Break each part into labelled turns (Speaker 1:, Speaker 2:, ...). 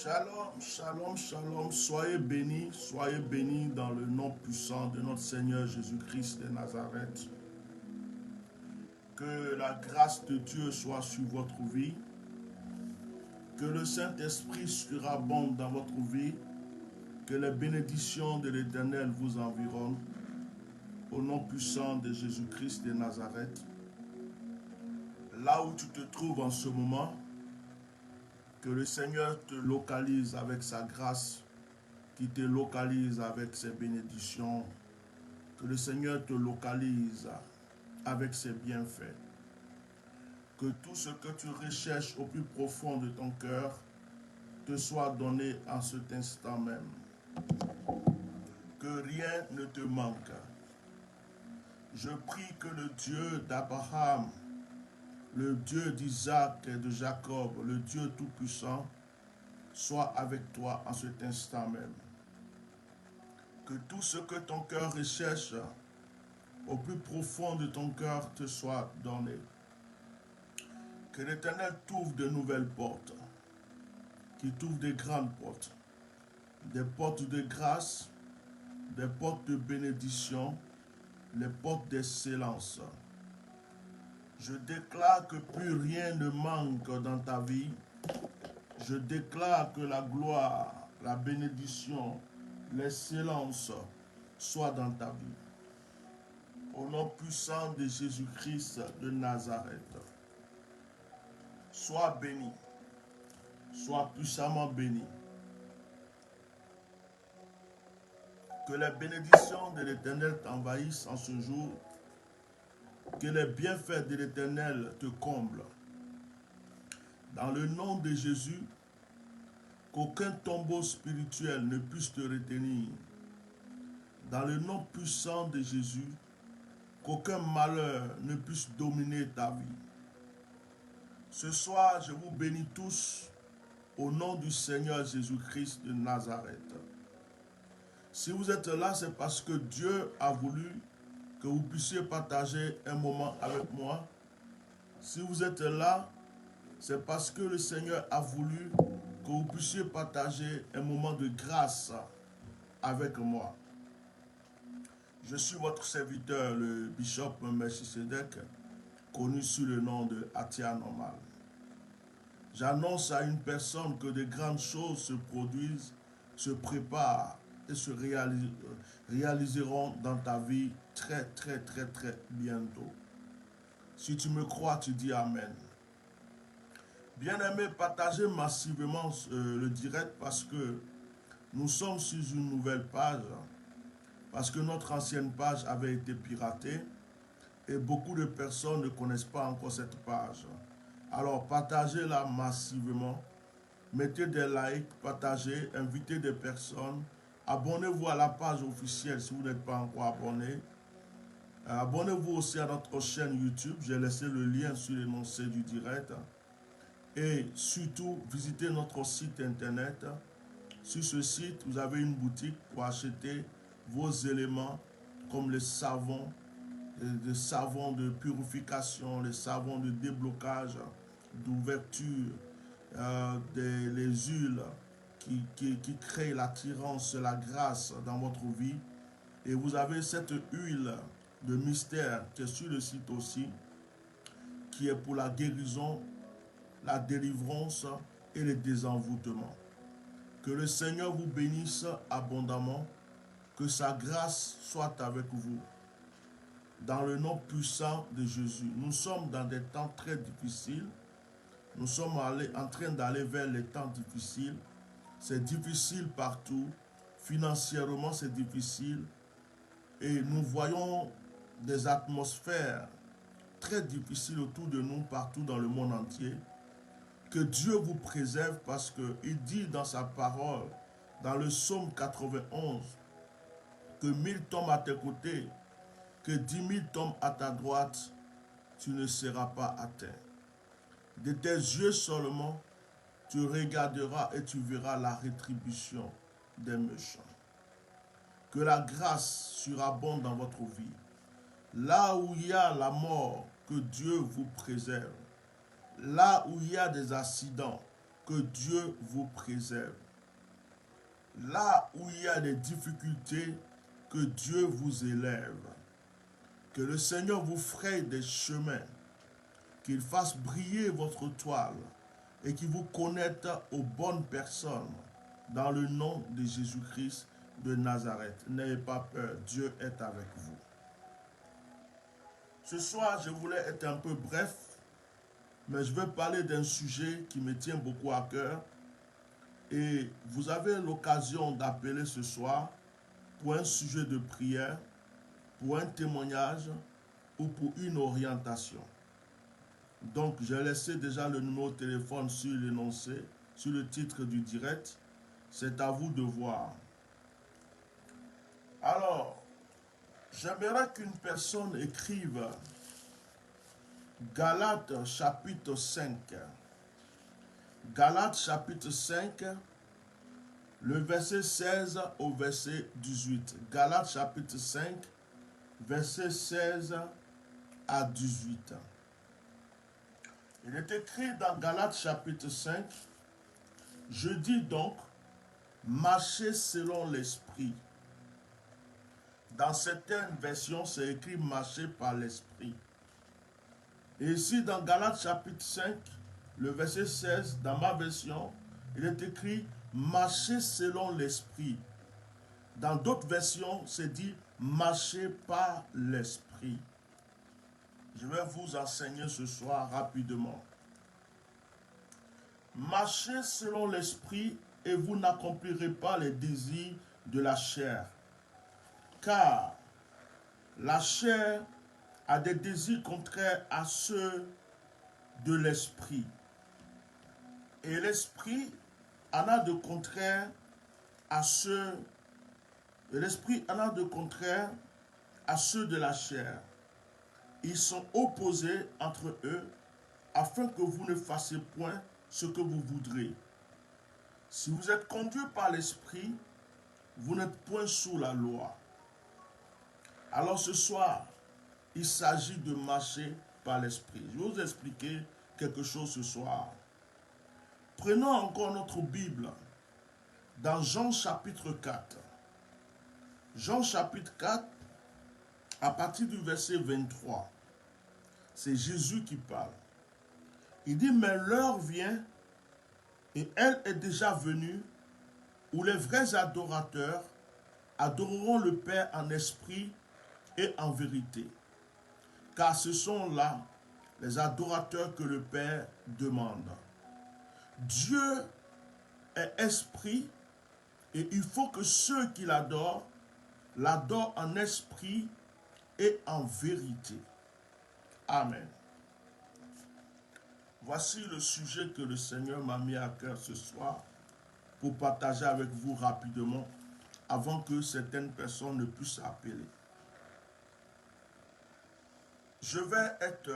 Speaker 1: Shalom, shalom, shalom. Soyez bénis dans le nom puissant de notre Seigneur Jésus-Christ de Nazareth. Que la grâce de Dieu soit sur votre vie. Que le Saint-Esprit surabonde dans votre vie. Que les bénédictions de l'Éternel vous environnent. Au nom puissant de Jésus-Christ de Nazareth. Là où tu te trouves en ce moment, que le Seigneur te localise avec sa grâce, qui te localise avec ses bénédictions, que le Seigneur te localise avec ses bienfaits. Que tout ce que tu recherches au plus profond de ton cœur te soit donné en cet instant même. Que rien ne te manque. Je prie que le Dieu d'Abraham, le Dieu d'Isaac et de Jacob, le Dieu Tout-Puissant, soit avec toi en cet instant même. Que tout ce que ton cœur recherche au plus profond de ton cœur te soit donné. Que l'Éternel t'ouvre de nouvelles portes, qu'il t'ouvre des grandes portes, des portes de grâce, des portes de bénédiction, les portes d'excellence. Je déclare que plus rien ne manque dans ta vie. Je déclare que la gloire, la bénédiction, l'excellence soit dans ta vie. Au nom puissant de Jésus-Christ de Nazareth. Sois béni. Sois puissamment béni. Que les bénédictions de l'Éternel t'envahissent en ce jour. Que les bienfaits de l'Éternel te comblent. Dans le nom de Jésus, qu'aucun tombeau spirituel ne puisse te retenir. Dans le nom puissant de Jésus, qu'aucun malheur ne puisse dominer ta vie. Ce soir, je vous bénis tous au nom du Seigneur Jésus-Christ de Nazareth. Si vous êtes là, c'est parce que Dieu a voulu que vous puissiez partager un moment avec moi. Si vous êtes là, c'est parce que le Seigneur a voulu que vous puissiez partager un moment de grâce avec moi. Je suis votre serviteur, le bishop Melchisedec, connu sous le nom de Atia Normal. J'annonce à une personne que de grandes choses se produisent, se préparent et se réaliseront dans ta vie très bientôt. Si tu me crois, tu dis Amen. Bien-aimés, partagez massivement le direct parce que nous sommes sur une nouvelle page, parce que notre ancienne page avait été piratée et beaucoup de personnes ne connaissent pas encore cette page. Alors partagez-la massivement, mettez des likes, partagez, invitez des personnes, abonnez-vous à la page officielle si vous n'êtes pas encore abonné. Abonnez-vous aussi à notre chaîne YouTube, j'ai laissé le lien sur l'énoncé du direct. Et surtout, visitez notre site internet. Sur ce site, vous avez une boutique pour acheter vos éléments comme les savons de purification, les savons de déblocage, d'ouverture, les huiles qui créent l'attirance, la grâce dans votre vie. Et vous avez cette huile de mystère qui est sur le site aussi, qui est pour la guérison, la délivrance et le désenvoûtement. Que le Seigneur vous bénisse abondamment, que sa grâce soit avec vous. Dans le nom puissant de Jésus, nous sommes dans des temps très difficiles. Nous sommes en train d'aller vers les temps difficiles. C'est difficile partout. Financièrement, c'est difficile. Et nous voyons des atmosphères très difficiles autour de nous, partout dans le monde entier. Que Dieu vous préserve parce qu'il dit dans sa parole, dans le psaume 91, que 1000 tombent à tes côtés, que 10 000 tombent à ta droite, tu ne seras pas atteint. De tes yeux seulement, tu regarderas et tu verras la rétribution des méchants. Que la grâce surabonde dans votre vie. Là où il y a la mort, que Dieu vous préserve. Là où il y a des accidents, que Dieu vous préserve. Là où il y a des difficultés, que Dieu vous élève. Que le Seigneur vous fraye des chemins, qu'il fasse briller votre toile et qu'il vous connecte aux bonnes personnes dans le nom de Jésus-Christ de Nazareth. N'ayez pas peur, Dieu est avec vous. Ce soir, je voulais être un peu bref, mais je vais parler d'un sujet qui me tient beaucoup à cœur. Et vous avez l'occasion d'appeler ce soir pour un sujet de prière, pour un témoignage ou pour une orientation. Donc, j'ai laissé déjà le numéro de téléphone sur l'énoncé, sur le titre du direct. C'est à vous de voir. Alors, j'aimerais qu'une personne écrive Galates chapitre 5. Galates chapitre 5, le verset 16 au verset 18. Galates chapitre 5, verset 16 à 18. Il est écrit dans Galates chapitre 5, je dis donc, marchez selon l'esprit. Dans certaines versions, c'est écrit marcher par l'esprit. Et ici, dans Galates chapitre 5, le verset 16, dans ma version, il est écrit marcher selon l'esprit. Dans d'autres versions, c'est dit marcher par l'esprit. Je vais vous enseigner ce soir rapidement. Marchez selon l'esprit et vous n'accomplirez pas les désirs de la chair. Car la chair a des désirs contraires à ceux de l'esprit. Et l'esprit en a de contraires à ceux, l'esprit en a de contraires à ceux de la chair. Ils sont opposés entre eux afin que vous ne fassiez point ce que vous voudrez. Si vous êtes conduits par l'esprit, vous n'êtes point sous la loi. Alors ce soir, il s'agit de marcher par l'esprit. Je vais vous expliquer quelque chose ce soir. Prenons encore notre Bible dans Jean chapitre 4. Jean chapitre 4, à partir du verset 23. C'est Jésus qui parle. Il dit, mais l'heure vient, et elle est déjà venue, où les vrais adorateurs adoreront le Père en esprit et en vérité. Car ce sont là les adorateurs que le Père demande. Dieu est esprit et il faut que ceux qui l'adorent en esprit et en vérité. Amen. Voici le sujet que le Seigneur m'a mis à cœur ce soir pour partager avec vous rapidement avant que certaines personnes ne puissent appeler. Je vais être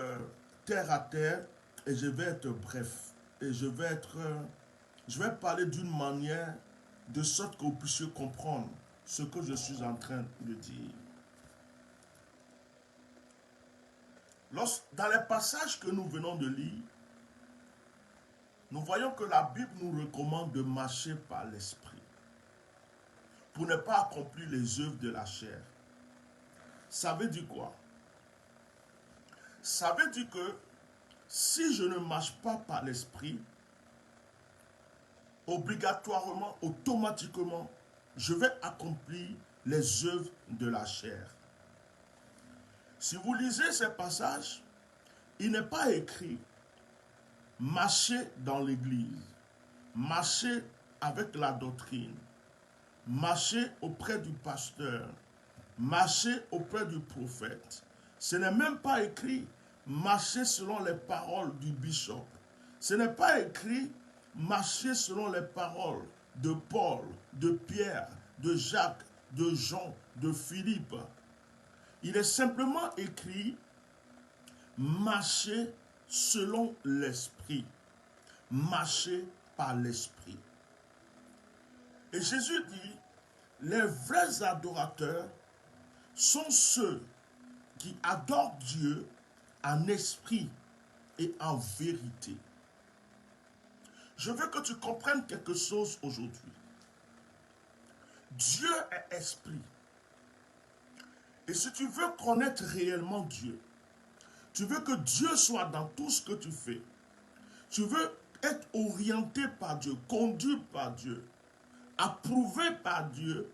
Speaker 1: terre à terre et je vais être bref. Et je vais parler d'une manière de sorte que vous puissiez comprendre ce que je suis en train de dire. Dans les passages que nous venons de lire, nous voyons que la Bible nous recommande de marcher par l'esprit pour ne pas accomplir les œuvres de la chair. Ça veut dire quoi? Ça veut dire que si je ne marche pas par l'esprit, obligatoirement, automatiquement, je vais accomplir les œuvres de la chair. Si vous lisez ces passages, il n'est pas écrit marcher dans l'église, marcher avec la doctrine, marcher auprès du pasteur, marcher auprès du prophète. Ce n'est même pas écrit marcher selon les paroles du bishop. Ce n'est pas écrit marcher selon les paroles de Paul, de Pierre, de Jacques, de Jean, de Philippe. Il est simplement écrit marcher selon l'esprit, marcher par l'esprit. Et Jésus dit, les vrais adorateurs sont ceux qui adorent Dieu en esprit et en vérité. Je veux que tu comprennes quelque chose aujourd'hui. Dieu est esprit. Et si tu veux connaître réellement Dieu, tu veux que Dieu soit dans tout ce que tu fais, tu veux être orienté par Dieu, conduit par Dieu, approuvé par Dieu,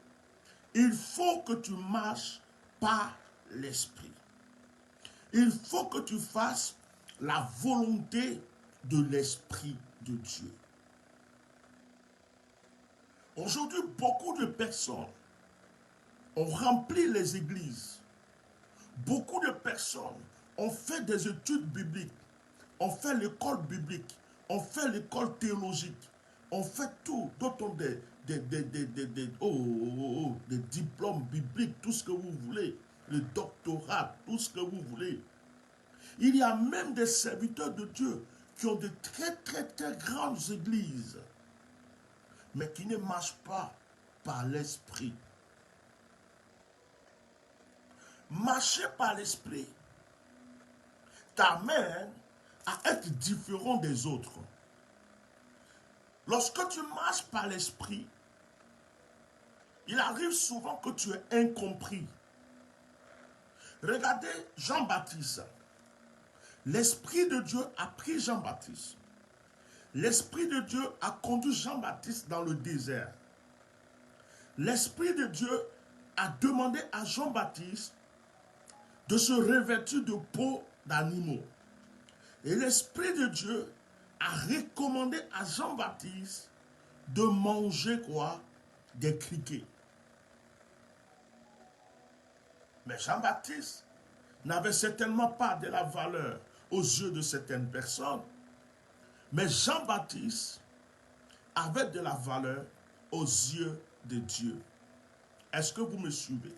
Speaker 1: il faut que tu marches par l'esprit. Il faut que tu fasses la volonté de l'esprit de Dieu. Aujourd'hui, beaucoup de personnes ont rempli les églises. Beaucoup de personnes ont fait des études bibliques, ont fait l'école biblique, ont fait l'école théologique, ont fait tout, d'autres ont des diplômes bibliques, tout ce que vous voulez, le doctorat, tout ce que vous voulez. Il y a même des serviteurs de Dieu qui ont de très très très grandes églises, mais qui ne marchent pas par l'esprit. Marcher par l'esprit t'amène à être différent des autres. Lorsque tu marches par l'esprit, il arrive souvent que tu es incompris. Regardez Jean-Baptiste. L'Esprit de Dieu a pris Jean-Baptiste. L'Esprit de Dieu a conduit Jean-Baptiste dans le désert. L'Esprit de Dieu a demandé à Jean-Baptiste de se revêtir de peau d'animaux. Et l'Esprit de Dieu a recommandé à Jean-Baptiste de manger quoi? Des criquets. Mais Jean-Baptiste n'avait certainement pas de la valeur aux yeux de certaines personnes. Mais Jean-Baptiste avait de la valeur aux yeux de Dieu. Est-ce que vous me suivez?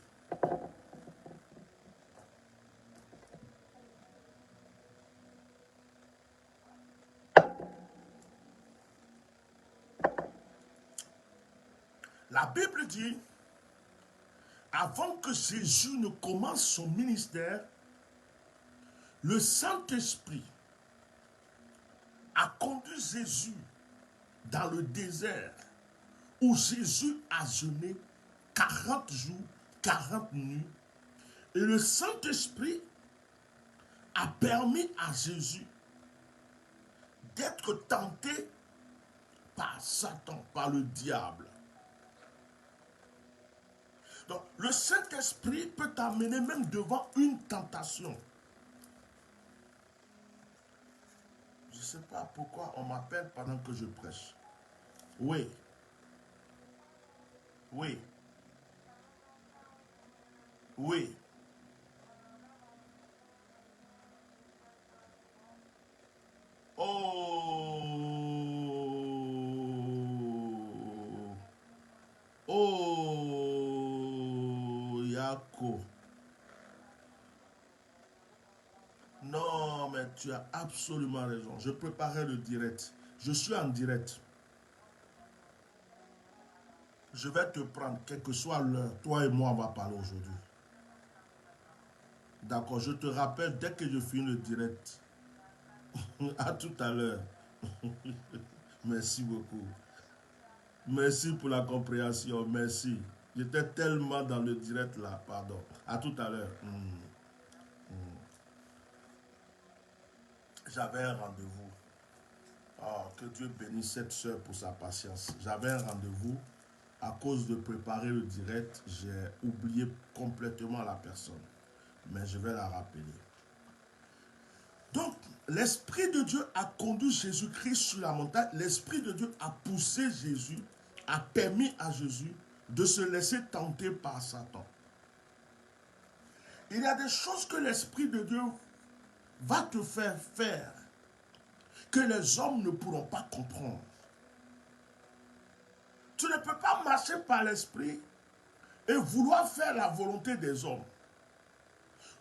Speaker 1: La Bible dit, avant que Jésus ne commence son ministère, le Saint-Esprit a conduit Jésus dans le désert où Jésus a jeûné 40 jours, 40 nuits. Et le Saint-Esprit a permis à Jésus d'être tenté par Satan, par le diable. Donc, le Saint-Esprit peut t'amener même devant une tentation. Je ne sais pas pourquoi on m'appelle pendant que je prêche. Oui. Oui. Oui. Oh. Oh. Yako. Non, mais tu as absolument raison. Je préparais le direct. Je suis en direct. Je vais te prendre, quelle que soit l'heure. Toi et moi, on va parler aujourd'hui. D'accord, je te rappelle dès que je finis le direct. À tout à l'heure. Merci beaucoup. Merci pour la compréhension. Merci. J'étais tellement dans le direct là. Pardon. À tout à l'heure. J'avais un rendez-vous. Oh, que Dieu bénisse cette soeur pour sa patience. J'avais un rendez-vous. À cause de préparer le direct, j'ai oublié complètement la personne. Mais je vais la rappeler. Donc, l'Esprit de Dieu a conduit Jésus-Christ sur la montagne. L'Esprit de Dieu a poussé Jésus, a permis à Jésus de se laisser tenter par Satan. Il y a des choses que l'Esprit de Dieu va te faire faire que les hommes ne pourront pas comprendre. Tu ne peux pas marcher par l'Esprit et vouloir faire la volonté des hommes.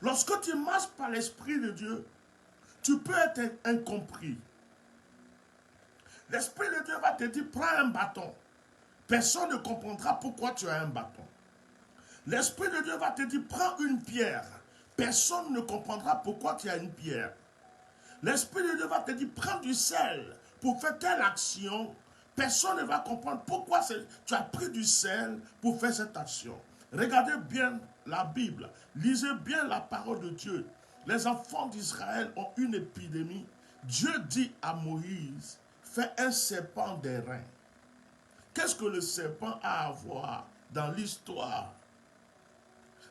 Speaker 1: Lorsque tu marches par l'Esprit de Dieu, tu peux être incompris. L'Esprit de Dieu va te dire, prends un bâton. Personne ne comprendra pourquoi tu as un bâton. L'Esprit de Dieu va te dire, prends une pierre. Personne ne comprendra pourquoi tu as une pierre. L'Esprit de Dieu va te dire, prends du sel. pour faire telle action, personne ne va comprendre pourquoi tu as pris du sel pour faire cette action. Regardez bien la Bible, lisez bien la parole de Dieu. Les enfants d'Israël ont une épidémie. Dieu dit à Moïse, fais un serpent d'airain. Qu'est-ce que le serpent a à voir dans l'histoire?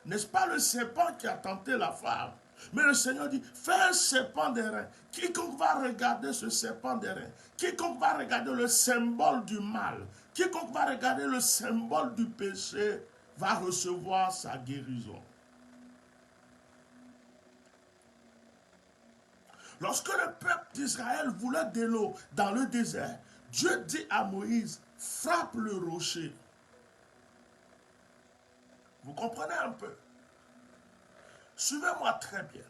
Speaker 1: N'est-ce pas le serpent qui a tenté la femme? Mais le Seigneur dit, fais un serpent d'airain. Quiconque va regarder ce serpent d'airain, quiconque va regarder le symbole du mal, quiconque va regarder le symbole du péché, va recevoir sa guérison. Lorsque le peuple d'Israël voulait de l'eau dans le désert, Dieu dit à Moïse, frappe le rocher. Vous comprenez un peu? Suivez-moi très bien.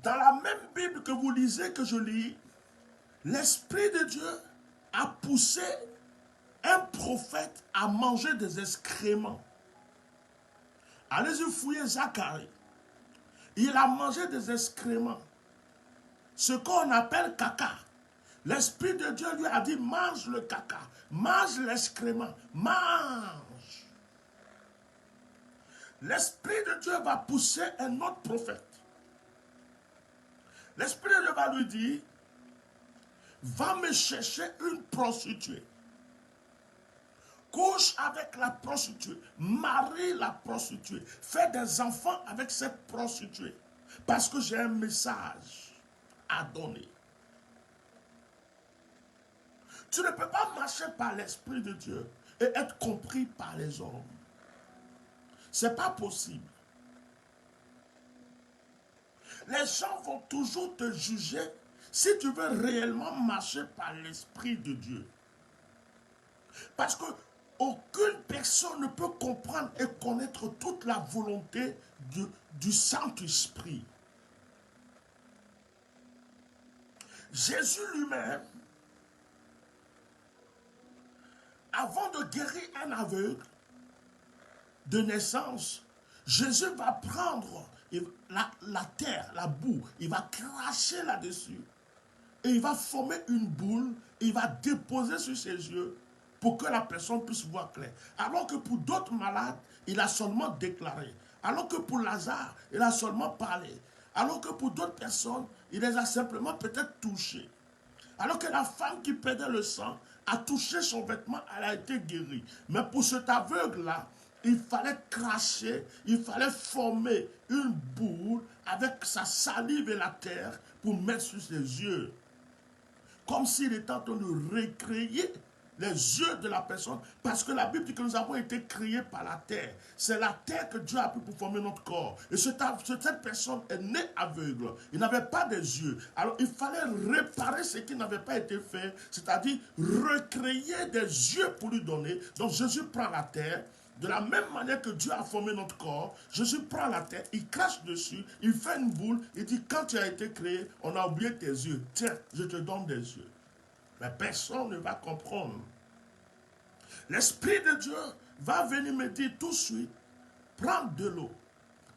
Speaker 1: Dans la même Bible que vous lisez, que je lis, l'Esprit de Dieu a poussé un prophète à manger des excréments. Allez-y fouiller Zacharie. Il a mangé des excréments. Ce qu'on appelle caca. L'Esprit de Dieu lui a dit, mange le caca, mange l'excrément, mange. L'Esprit de Dieu va pousser un autre prophète. L'Esprit de Dieu va lui dire, va me chercher une prostituée. Couche avec la prostituée, marie la prostituée, fais des enfants avec cette prostituée. Parce que j'ai un message à donner. Tu ne peux pas marcher par l'Esprit de Dieu et être compris par les hommes. Ce n'est pas possible. Les gens vont toujours te juger si tu veux réellement marcher par l'Esprit de Dieu. Parce que aucune personne ne peut comprendre et connaître toute la volonté du Saint-Esprit. Jésus lui-même, avant de guérir un aveugle de naissance, Jésus va prendre la terre, la boue, il va cracher là-dessus et il va former une boule, il va déposer sur ses yeux pour que la personne puisse voir clair. Alors que pour d'autres malades, il a seulement déclaré. Alors que pour Lazare, il a seulement parlé. Alors que pour d'autres personnes, il les a simplement peut-être touchés. Alors que la femme qui perdait le sang a touché son vêtement, elle a été guérie. Mais pour cet aveugle-là, il fallait cracher, il fallait former une boule avec sa salive et la terre pour mettre sur ses yeux. Comme s'il était en train de recréer les yeux de la personne, parce que la Bible dit que nous avons été créés par la terre. C'est la terre que Dieu a pris pour former notre corps. Et cette personne est née aveugle. Il n'avait pas des yeux. Alors il fallait réparer ce qui n'avait pas été fait, c'est-à-dire recréer des yeux pour lui donner. Donc Jésus prend la terre. De la même manière que Dieu a formé notre corps, Jésus prend la terre, il crache dessus, il fait une boule, il dit, quand tu as été créé, on a oublié tes yeux. Tiens, je te donne des yeux. Mais personne ne va comprendre. L'Esprit de Dieu va venir me dire tout de suite, prends de l'eau.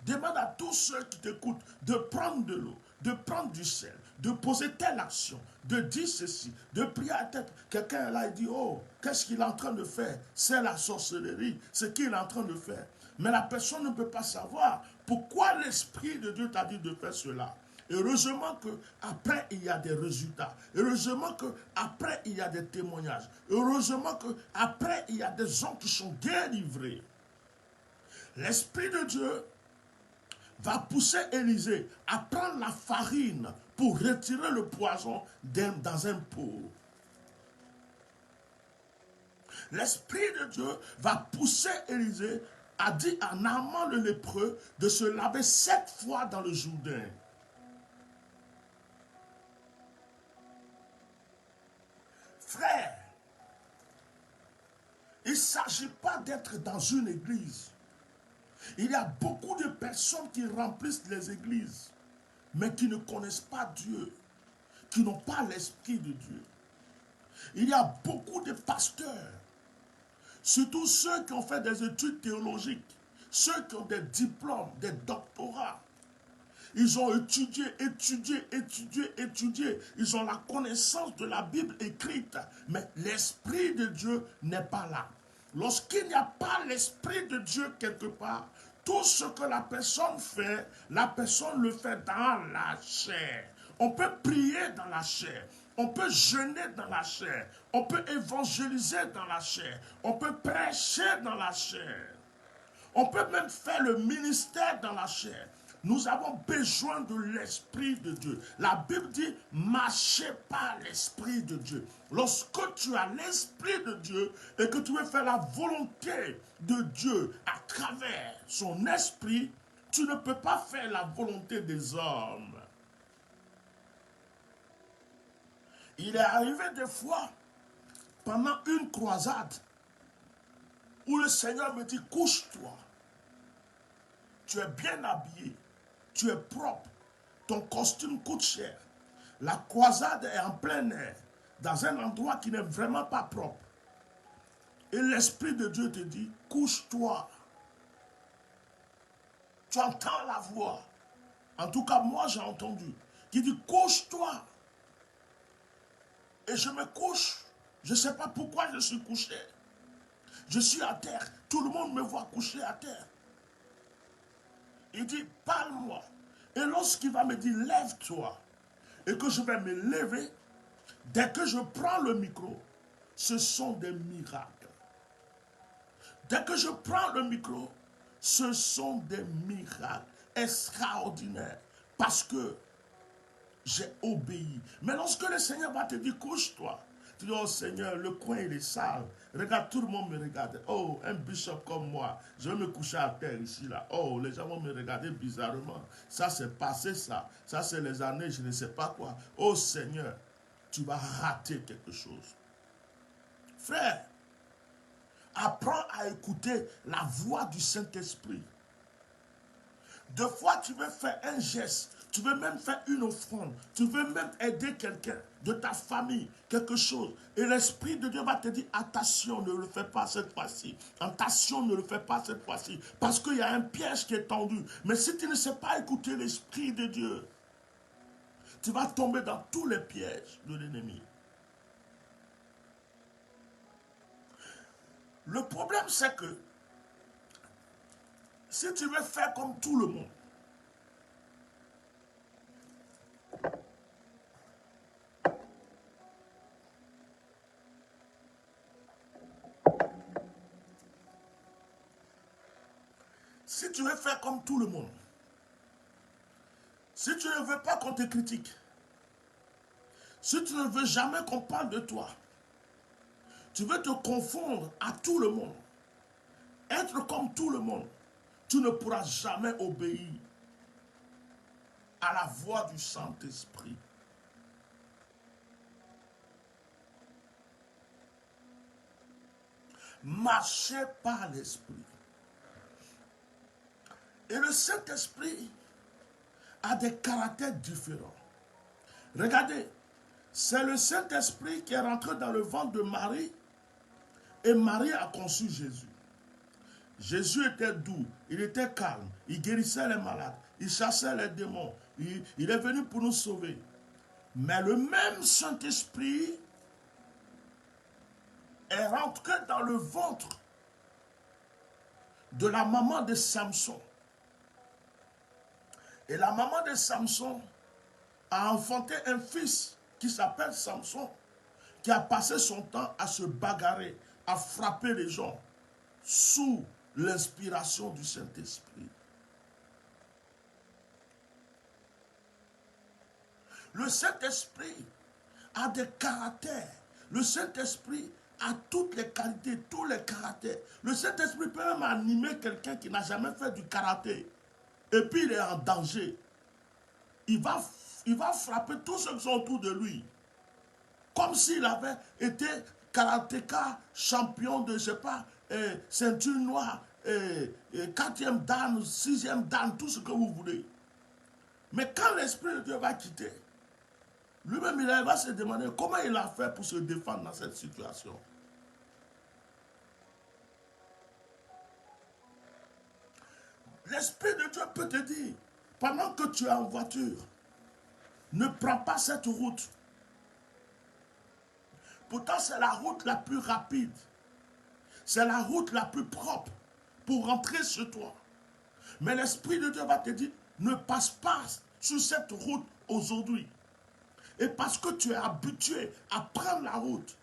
Speaker 1: Demande à tous ceux qui t'écoutent de prendre de l'eau, de prendre du sel, de poser telle action, de dire ceci, de prier à tête. Quelqu'un là, il dit, oh, qu'est-ce qu'il est en train de faire? C'est la sorcellerie, ce qu'il est en train de faire. Mais la personne ne peut pas savoir pourquoi l'Esprit de Dieu t'a dit de faire cela. Heureusement qu'après, il y a des résultats. Heureusement qu'après, il y a des témoignages. Heureusement qu'après, il y a des gens qui sont délivrés. L'Esprit de Dieu va pousser Élisée à prendre la farine pour retirer le poison dans un pot. L'Esprit de Dieu va pousser Élisée à dire à Naaman le lépreux de se laver 7 fois dans le Jourdain. Frère, il ne s'agit pas d'être dans une église. Il y a beaucoup de personnes qui remplissent les églises, mais qui ne connaissent pas Dieu, qui n'ont pas l'Esprit de Dieu. Il y a beaucoup de pasteurs, surtout ceux qui ont fait des études théologiques, ceux qui ont des diplômes, des doctorats, Ils ont étudié. Ils ont la connaissance de la Bible écrite. Mais l'Esprit de Dieu n'est pas là. Lorsqu'il n'y a pas l'Esprit de Dieu quelque part, tout ce que la personne fait, la personne le fait dans la chair. On peut prier dans la chair. On peut jeûner dans la chair. On peut évangéliser dans la chair. On peut prêcher dans la chair. On peut même faire le ministère dans la chair. Nous avons besoin de l'Esprit de Dieu. La Bible dit, marchez par l'Esprit de Dieu. Lorsque tu as l'Esprit de Dieu et que tu veux faire la volonté de Dieu à travers son esprit, tu ne peux pas faire la volonté des hommes. Il est arrivé des fois, pendant une croisade, où le Seigneur me dit, couche-toi. Tu es bien habillé, tu es propre, ton costume coûte cher. La croisade est en plein air, dans un endroit qui n'est vraiment pas propre. Et l'Esprit de Dieu te dit, couche-toi. Tu entends la voix. En tout cas, moi j'ai entendu. Qui dit, couche-toi. Et je me couche. Je ne sais pas pourquoi je suis couché. Je suis à terre. Tout le monde me voit couché à terre. Il dit, parle-moi. Et lorsqu'il va me dire, lève-toi, et que je vais me lever, dès que je prends le micro, ce sont des miracles. Dès que je prends le micro, ce sont des miracles extraordinaires. Parce que j'ai obéi. Mais lorsque le Seigneur va te dire, couche-toi, tu dis, oh Seigneur, le coin il est sale. Regarde, tout le monde me regarde. Oh, un bishop comme moi, je vais me coucher à terre ici, là. Oh, les gens vont me regarder bizarrement. Ça, c'est passé, ça. Ça, c'est les années, je ne sais pas quoi. Oh Seigneur, tu vas rater quelque chose. Frère, apprends à écouter la voix du Saint-Esprit. Deux fois, tu veux faire un geste, tu veux même faire une offrande, tu veux même aider quelqu'un de ta famille, quelque chose. Et l'Esprit de Dieu va te dire, attention, ne le fais pas cette fois-ci. Attention, ne le fais pas cette fois-ci. Parce qu'il y a un piège qui est tendu. Mais si tu ne sais pas écouter l'Esprit de Dieu, tu vas tomber dans tous les pièges de l'ennemi. Le problème, c'est que si tu veux faire comme tout le monde, si tu veux faire comme tout le monde, si tu ne veux pas qu'on te critique, si tu ne veux jamais qu'on parle de toi, tu veux te confondre à tout le monde, être comme tout le monde, tu ne pourras jamais obéir à la voix du Saint-Esprit. Marchez par l'Esprit. Et le Saint-Esprit a des caractères différents. Regardez, c'est le Saint-Esprit qui est rentré dans le ventre de Marie et Marie a conçu Jésus. Jésus était doux, il était calme, il guérissait les malades, il chassait les démons, il est venu pour nous sauver. Mais le même Saint-Esprit est rentré dans le ventre de la maman de Samson. Et la maman de Samson a enfanté un fils qui s'appelle Samson, qui a passé son temps à se bagarrer, à frapper les gens, sous l'inspiration du Saint-Esprit. Le Saint-Esprit a des caractères. Le Saint-Esprit a toutes les qualités, tous les caractères. Le Saint-Esprit peut même animer quelqu'un qui n'a jamais fait du karaté. Et puis il est en danger. Il va frapper tous ceux qui sont autour de lui. Comme s'il avait été karatéka, champion de, je ne sais pas, ceinture noire, 4e dan, 6e dan, tout ce que vous voulez. Mais quand l'Esprit de Dieu va quitter, lui-même il va se demander comment il a fait pour se défendre dans cette situation. L'Esprit de Dieu peut te dire, pendant que tu es en voiture, ne prends pas cette route. Pourtant, c'est la route la plus rapide. C'est la route la plus propre pour rentrer chez toi. Mais l'Esprit de Dieu va te dire, ne passe pas sur cette route aujourd'hui. Et parce que tu es habitué à prendre la route,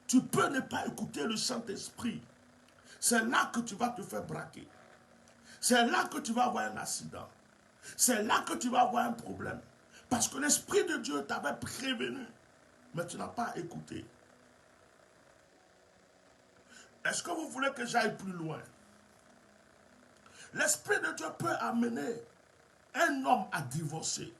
Speaker 1: tu peux ne pas écouter le Saint-Esprit. C'est là que tu vas te faire braquer. C'est là que tu vas avoir un accident. C'est là que tu vas avoir un problème. Parce que l'Esprit de Dieu t'avait prévenu, mais tu n'as pas écouté. Est-ce que vous voulez que j'aille plus loin? L'Esprit de Dieu peut amener un homme à divorcer.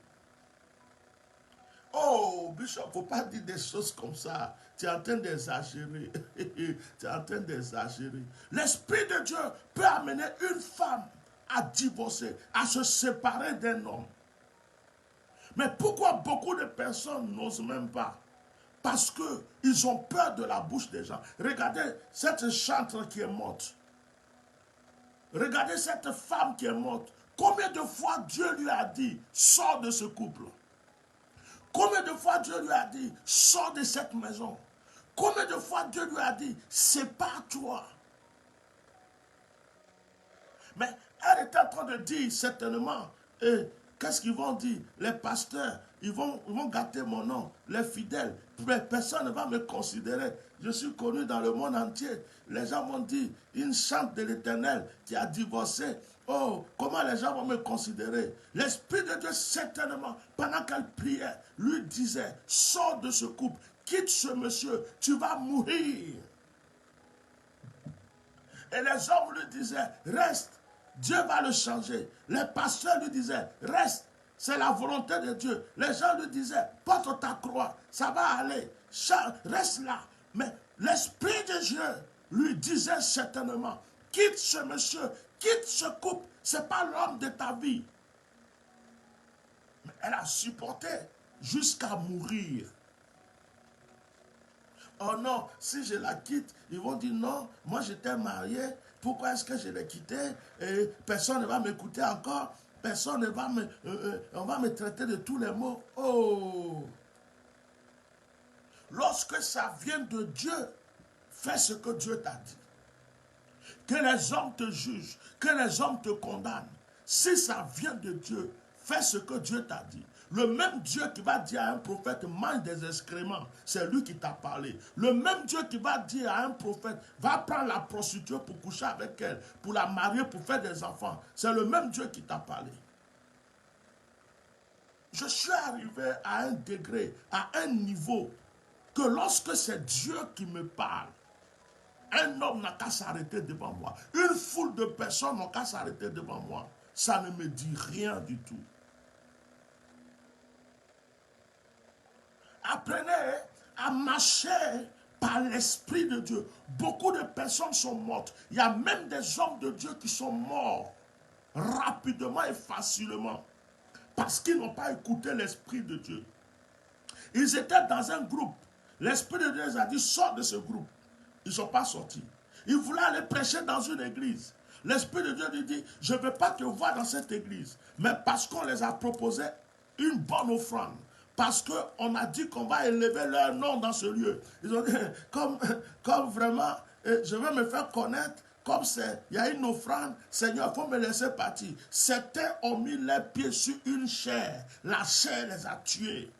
Speaker 1: Oh, Bishop, il ne faut pas dire des choses comme ça. Tu es en train d'exagérer. Tu es en train d'exagérer. L'Esprit de Dieu peut amener une femme à divorcer, à se séparer d'un homme. Mais pourquoi beaucoup de personnes n'osent même pas? Parce qu'ils ont peur de la bouche des gens. Regardez cette chantre qui est morte. Regardez cette femme qui est morte. Combien de fois Dieu lui a dit, sors de ce couple? Combien de fois Dieu lui a dit, sors de cette maison? Combien de fois Dieu lui a dit, sépare-toi? Mais elle est en train de dire certainement, qu'est-ce qu'ils vont dire? Les pasteurs, ils vont gâter mon nom. Les fidèles, personne ne va me considérer. Je suis connu dans le monde entier. Les gens vont dire, une chante de l'Éternel qui a divorcé. Oh, comment les gens vont me considérer? L'Esprit de Dieu, certainement, pendant qu'elle priait, lui disait, sors de ce couple, quitte ce monsieur, tu vas mourir. Et les hommes lui disaient, reste, Dieu va le changer. Les pasteurs lui disaient, reste, c'est la volonté de Dieu. Les gens lui disaient, porte ta croix, ça va aller, reste là. Mais l'Esprit de Dieu lui disait certainement, quitte ce monsieur, quitte ce couple, ce n'est pas l'homme de ta vie. Mais elle a supporté jusqu'à mourir. Oh non, si je la quitte, ils vont dire non, moi j'étais marié, pourquoi est-ce que je l'ai quitté? Et personne ne va m'écouter encore, personne ne va on va me traiter de tous les mots. Oh! Lorsque ça vient de Dieu, fais ce que Dieu t'a dit. Que les hommes te jugent, que les hommes te condamnent. Si ça vient de Dieu, fais ce que Dieu t'a dit. Le même Dieu qui va dire à un prophète, mange des excréments, c'est lui qui t'a parlé. Le même Dieu qui va dire à un prophète, va prendre la prostituée pour coucher avec elle, pour la marier, pour faire des enfants. C'est le même Dieu qui t'a parlé. Je suis arrivé à un degré, à un niveau, que lorsque c'est Dieu qui me parle, un homme n'a qu'à s'arrêter devant moi. Une foule de personnes n'ont qu'à s'arrêter devant moi. Ça ne me dit rien du tout. Apprenez à marcher par l'Esprit de Dieu. Beaucoup de personnes sont mortes. Il y a même des hommes de Dieu qui sont morts rapidement et facilement parce qu'ils n'ont pas écouté l'Esprit de Dieu. Ils étaient dans un groupe. L'Esprit de Dieu les a dit, sors de ce groupe. Ils ne sont pas sortis. Ils voulaient aller prêcher dans une église. L'Esprit de Dieu lui dit, je ne vais pas te voir dans cette église. Mais parce qu'on les a proposé une bonne offrande. Parce qu'on a dit qu'on va élever leur nom dans ce lieu. Ils ont dit, comme vraiment, je vais me faire connaître, comme il y a une offrande, Seigneur, il faut me laisser partir. Certains ont mis les pieds sur une chair. La chair les a tués.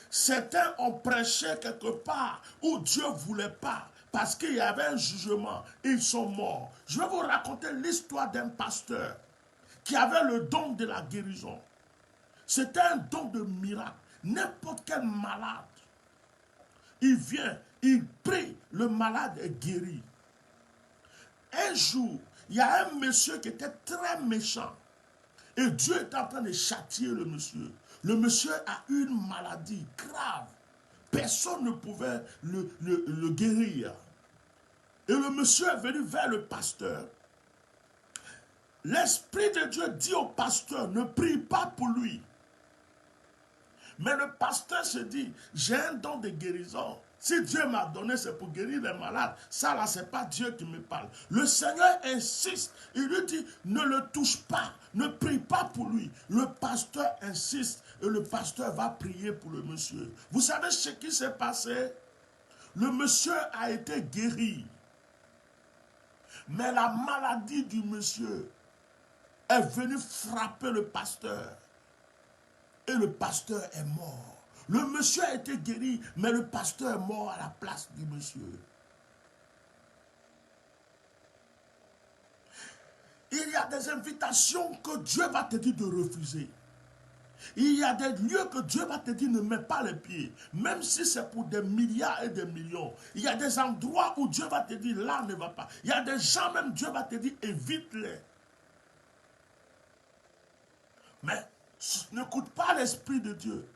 Speaker 1: Certains ont prêché quelque part où Dieu ne voulait pas, parce qu'il y avait un jugement. Ils sont morts. Je vais vous raconter l'histoire d'un pasteur qui avait le don de la guérison. C'était un don de miracle. N'importe quel malade, il vient, il prie, le malade est guéri. Un jour, il y a un monsieur qui était très méchant. Et Dieu est en train de châtier le monsieur. Le monsieur a une maladie grave. Personne ne pouvait le guérir. Et le monsieur est venu vers le pasteur. L'Esprit de Dieu dit au pasteur, ne prie pas pour lui. Mais le pasteur se dit, j'ai un don de guérison. Si Dieu m'a donné, c'est pour guérir les malades. Ça là, c'est pas Dieu qui me parle. Le Seigneur insiste. Il lui dit, ne le touche pas. Ne prie pas pour lui. Le pasteur insiste et le pasteur va prier pour le monsieur. Vous savez ce qui s'est passé? Le monsieur a été guéri. Mais la maladie du monsieur est venue frapper le pasteur. Et le pasteur est mort. Le monsieur a été guéri, mais le pasteur est mort à la place du monsieur. Il y a des invitations que Dieu va te dire de refuser. Il y a des lieux que Dieu va te dire ne mets pas les pieds. Même si c'est pour des milliards et des millions. Il y a des endroits où Dieu va te dire là ne va pas. Il y a des gens même Dieu va te dire évite-les. Mais n'écoute pas l'Esprit de Dieu.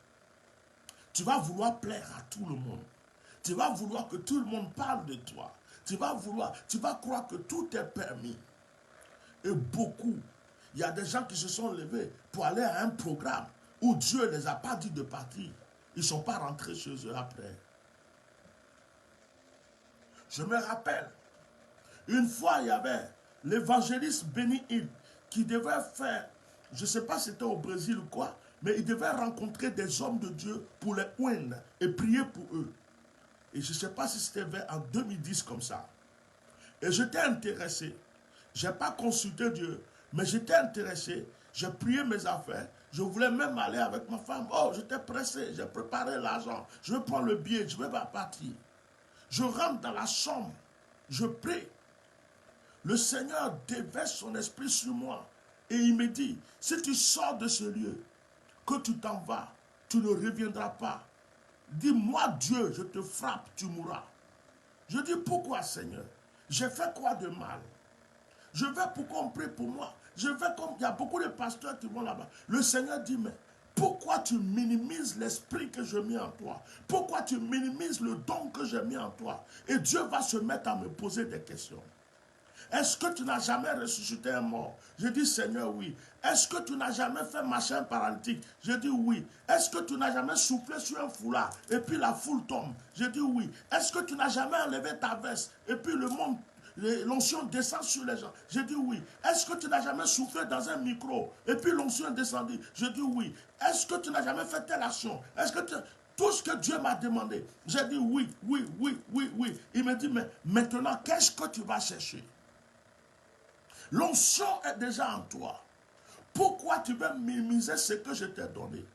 Speaker 1: Tu vas vouloir plaire à tout le monde. Tu vas vouloir que tout le monde parle de toi. Tu vas croire que tout est permis. Et beaucoup, il y a des gens qui se sont levés pour aller à un programme où Dieu ne les a pas dit de partir. Ils ne sont pas rentrés chez eux après. Je me rappelle, une fois il y avait l'évangéliste Benny Hill qui devait faire, je ne sais pas si c'était au Brésil ou quoi, mais il devait rencontrer des hommes de Dieu pour les oindre et prier pour eux. Et je ne sais pas si c'était en 2010 comme ça. Et j'étais intéressé. Je n'ai pas consulté Dieu, mais j'étais intéressé. J'ai prié mes affaires. Je voulais même aller avec ma femme. Oh, j'étais pressé. J'ai préparé l'argent. Je vais prendre le billet. Je vais partir. Je rentre dans la chambre. Je prie. Le Seigneur déverse son esprit sur moi. Et il me dit, si tu sors de ce lieu, que tu t'en vas, tu ne reviendras pas. Dis-moi Dieu, je te frappe, tu mourras. Je dis, pourquoi Seigneur? J'ai fait quoi de mal? Je vais pour qu'on prie pour moi. Je vais comme il y a beaucoup de pasteurs qui vont là-bas. Le Seigneur dit, mais pourquoi tu minimises l'esprit que j'ai mis en toi? Pourquoi tu minimises le don que j'ai mis en toi? Et Dieu va se mettre à me poser des questions. Est-ce que tu n'as jamais ressuscité un mort? Je dis, Seigneur, oui. Est-ce que tu n'as jamais fait marcher un paralytique? Je dis oui. Est-ce que tu n'as jamais soufflé sur un foulard et puis la foule tombe? Je dis oui. Est-ce que tu n'as jamais enlevé ta veste et puis l'onction descend sur les gens? Je dis oui. Est-ce que tu n'as jamais soufflé dans un micro et puis l'onction est descendue? Je dis oui. Est-ce que tu n'as jamais fait telle action? Est-ce que tout ce que Dieu m'a demandé, j'ai dit oui, oui, oui, oui, oui. Il me dit, mais maintenant, qu'est-ce que tu vas chercher? L'onction est déjà en toi. Pourquoi tu veux minimiser ce que je t'ai donné?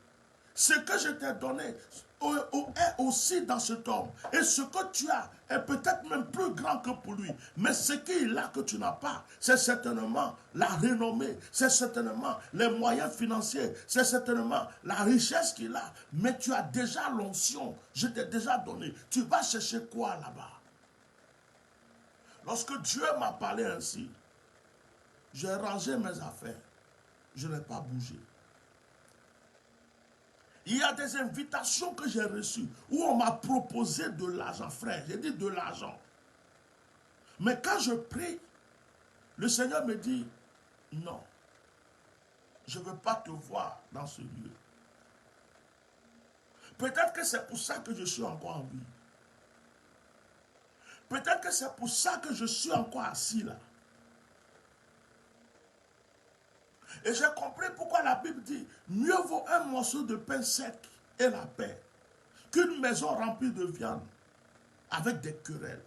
Speaker 1: Ce que je t'ai donné est aussi dans cet homme. Et ce que tu as est peut-être même plus grand que pour lui. Mais ce qu'il a que tu n'as pas, c'est certainement la renommée, c'est certainement les moyens financiers, c'est certainement la richesse qu'il a. Mais tu as déjà l'onction, je t'ai déjà donné. Tu vas chercher quoi là-bas? Lorsque Dieu m'a parlé ainsi, j'ai rangé mes affaires. Je n'ai pas bougé. Il y a des invitations que j'ai reçues où on m'a proposé de l'argent, frère. J'ai dit de l'argent. Mais quand je prie, le Seigneur me dit, non, je ne veux pas te voir dans ce lieu. Peut-être que c'est pour ça que je suis encore en vie. Peut-être que c'est pour ça que je suis encore assis là. Et j'ai compris pourquoi la Bible dit, mieux vaut un morceau de pain sec et la paix qu'une maison remplie de viande avec des querelles.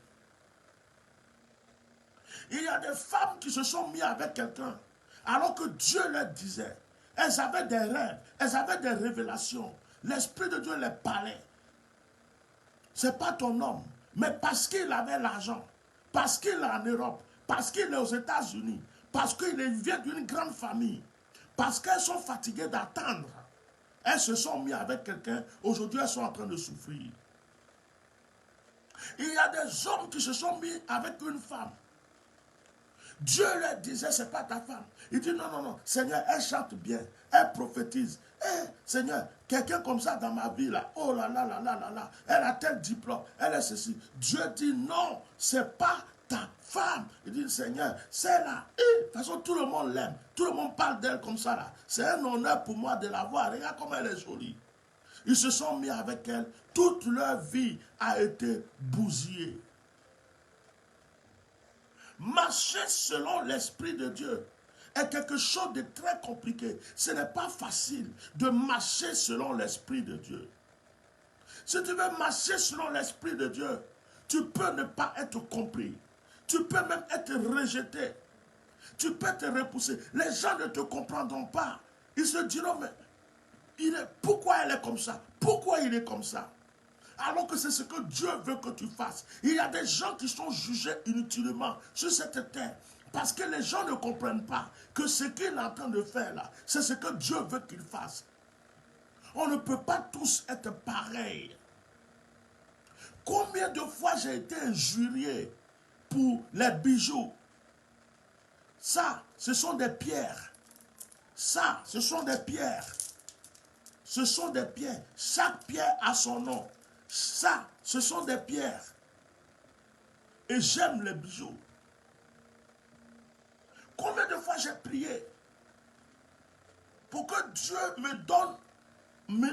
Speaker 1: Il y a des femmes qui se sont mises avec quelqu'un alors que Dieu leur disait, elles avaient des rêves, elles avaient des révélations. L'Esprit de Dieu les parlait. Ce n'est pas ton homme, mais parce qu'il avait l'argent, parce qu'il est en Europe, parce qu'il est aux États-Unis, parce qu'il vient d'une grande famille, parce qu'elles sont fatiguées d'attendre. Elles se sont mises avec quelqu'un, aujourd'hui elles sont en train de souffrir. Il y a des hommes qui se sont mis avec une femme. Dieu leur disait, ce n'est pas ta femme. Il dit, non, non, non, Seigneur, elle chante bien, elle prophétise. Seigneur, quelqu'un comme ça dans ma vie, là, oh là là là là là là, elle a tel diplôme, elle est ceci. Dieu dit, non, ce n'est pas ta femme. Il dit, Seigneur, c'est là. De toute façon, tout le monde l'aime. Tout le monde parle d'elle comme ça, là. C'est un honneur pour moi de la voir. Regarde comme elle est jolie. Ils se sont mis avec elle. Toute leur vie a été bousillée. Marcher selon l'Esprit de Dieu est quelque chose de très compliqué. Ce n'est pas facile de marcher selon l'Esprit de Dieu. Si tu veux marcher selon l'Esprit de Dieu, tu peux ne pas être compris. Tu peux même être rejeté. Tu peux te repousser. Les gens ne te comprendront pas. Ils se diront, mais pourquoi elle est comme ça? Pourquoi il est comme ça? Alors que c'est ce que Dieu veut que tu fasses. Il y a des gens qui sont jugés inutilement sur cette terre. Parce que les gens ne comprennent pas que ce qu'il est en train de faire là, c'est ce que Dieu veut qu'il fasse. On ne peut pas tous être pareils. Combien de fois j'ai été injurié pour les bijoux? Ça, ce sont des pierres. Ça, ce sont des pierres. Ce sont des pierres. Chaque pierre a son nom. Ça, ce sont des pierres. Et j'aime les bijoux. Combien de fois j'ai prié pour que Dieu me donne,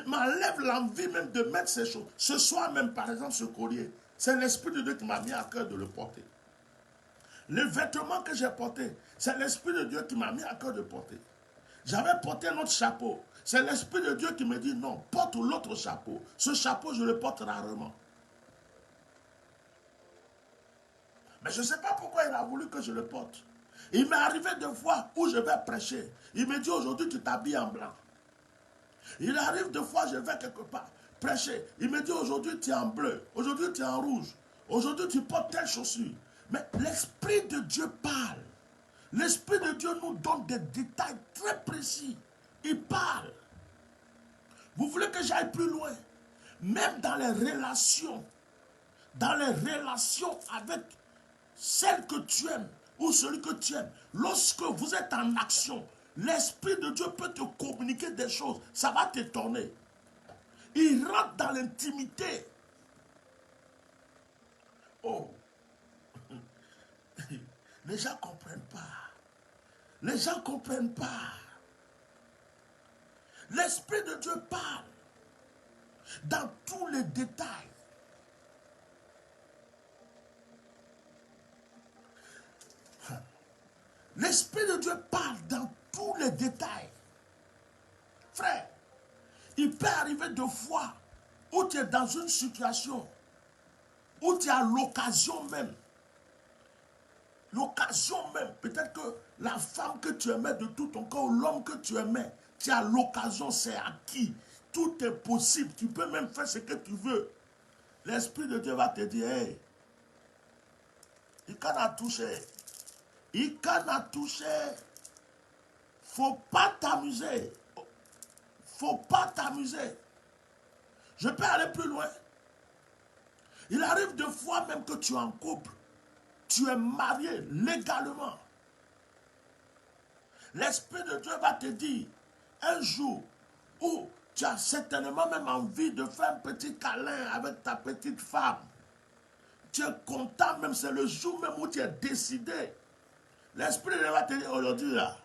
Speaker 1: m'enlève l'envie même de mettre ces choses. Ce soir même, par exemple, ce collier, c'est l'Esprit de Dieu qui m'a mis à cœur de le porter. Les vêtements que j'ai portés, c'est l'Esprit de Dieu qui m'a mis à cœur de porter. J'avais porté un autre chapeau. C'est l'Esprit de Dieu qui me dit non, porte l'autre chapeau. Ce chapeau, je le porte rarement. Mais je ne sais pas pourquoi il a voulu que je le porte. Il m'est arrivé de fois où je vais prêcher. Il me dit aujourd'hui tu t'habilles en blanc. Il arrive de fois je vais quelque part prêcher. Il me dit aujourd'hui tu es en bleu. Aujourd'hui tu es en rouge. Aujourd'hui tu portes telle chaussure. Mais l'Esprit de Dieu parle. L'Esprit de Dieu nous donne des détails très précis. Il parle. Vous voulez que j'aille plus loin? Même dans les relations avec celle que tu aimes ou celui que tu aimes, lorsque vous êtes en action, l'Esprit de Dieu peut te communiquer des choses. Ça va t'étonner. Il rentre dans l'intimité. Oh, les gens ne comprennent pas. Les gens ne comprennent pas. L'Esprit de Dieu parle dans tous les détails. L'Esprit de Dieu parle dans tous les détails. Frère, il peut arriver de fois où tu es dans une situation où tu as l'occasion même, peut-être que la femme que tu aimais de tout ton corps, ou l'homme que tu aimais, tu as l'occasion, c'est acquis. Tout est possible, tu peux même faire ce que tu veux. L'Esprit de Dieu va te dire, hey, il can't a touché. Il can't a touché. Faut pas t'amuser. Faut pas t'amuser. Je peux aller plus loin. Il arrive de fois même que tu es en couple. Tu es marié légalement. L'Esprit de Dieu va te dire, un jour où tu as certainement même envie de faire un petit câlin avec ta petite femme. Tu es content même, c'est le jour même où tu es décidé. L'Esprit de Dieu va te dire, aujourd'hui là,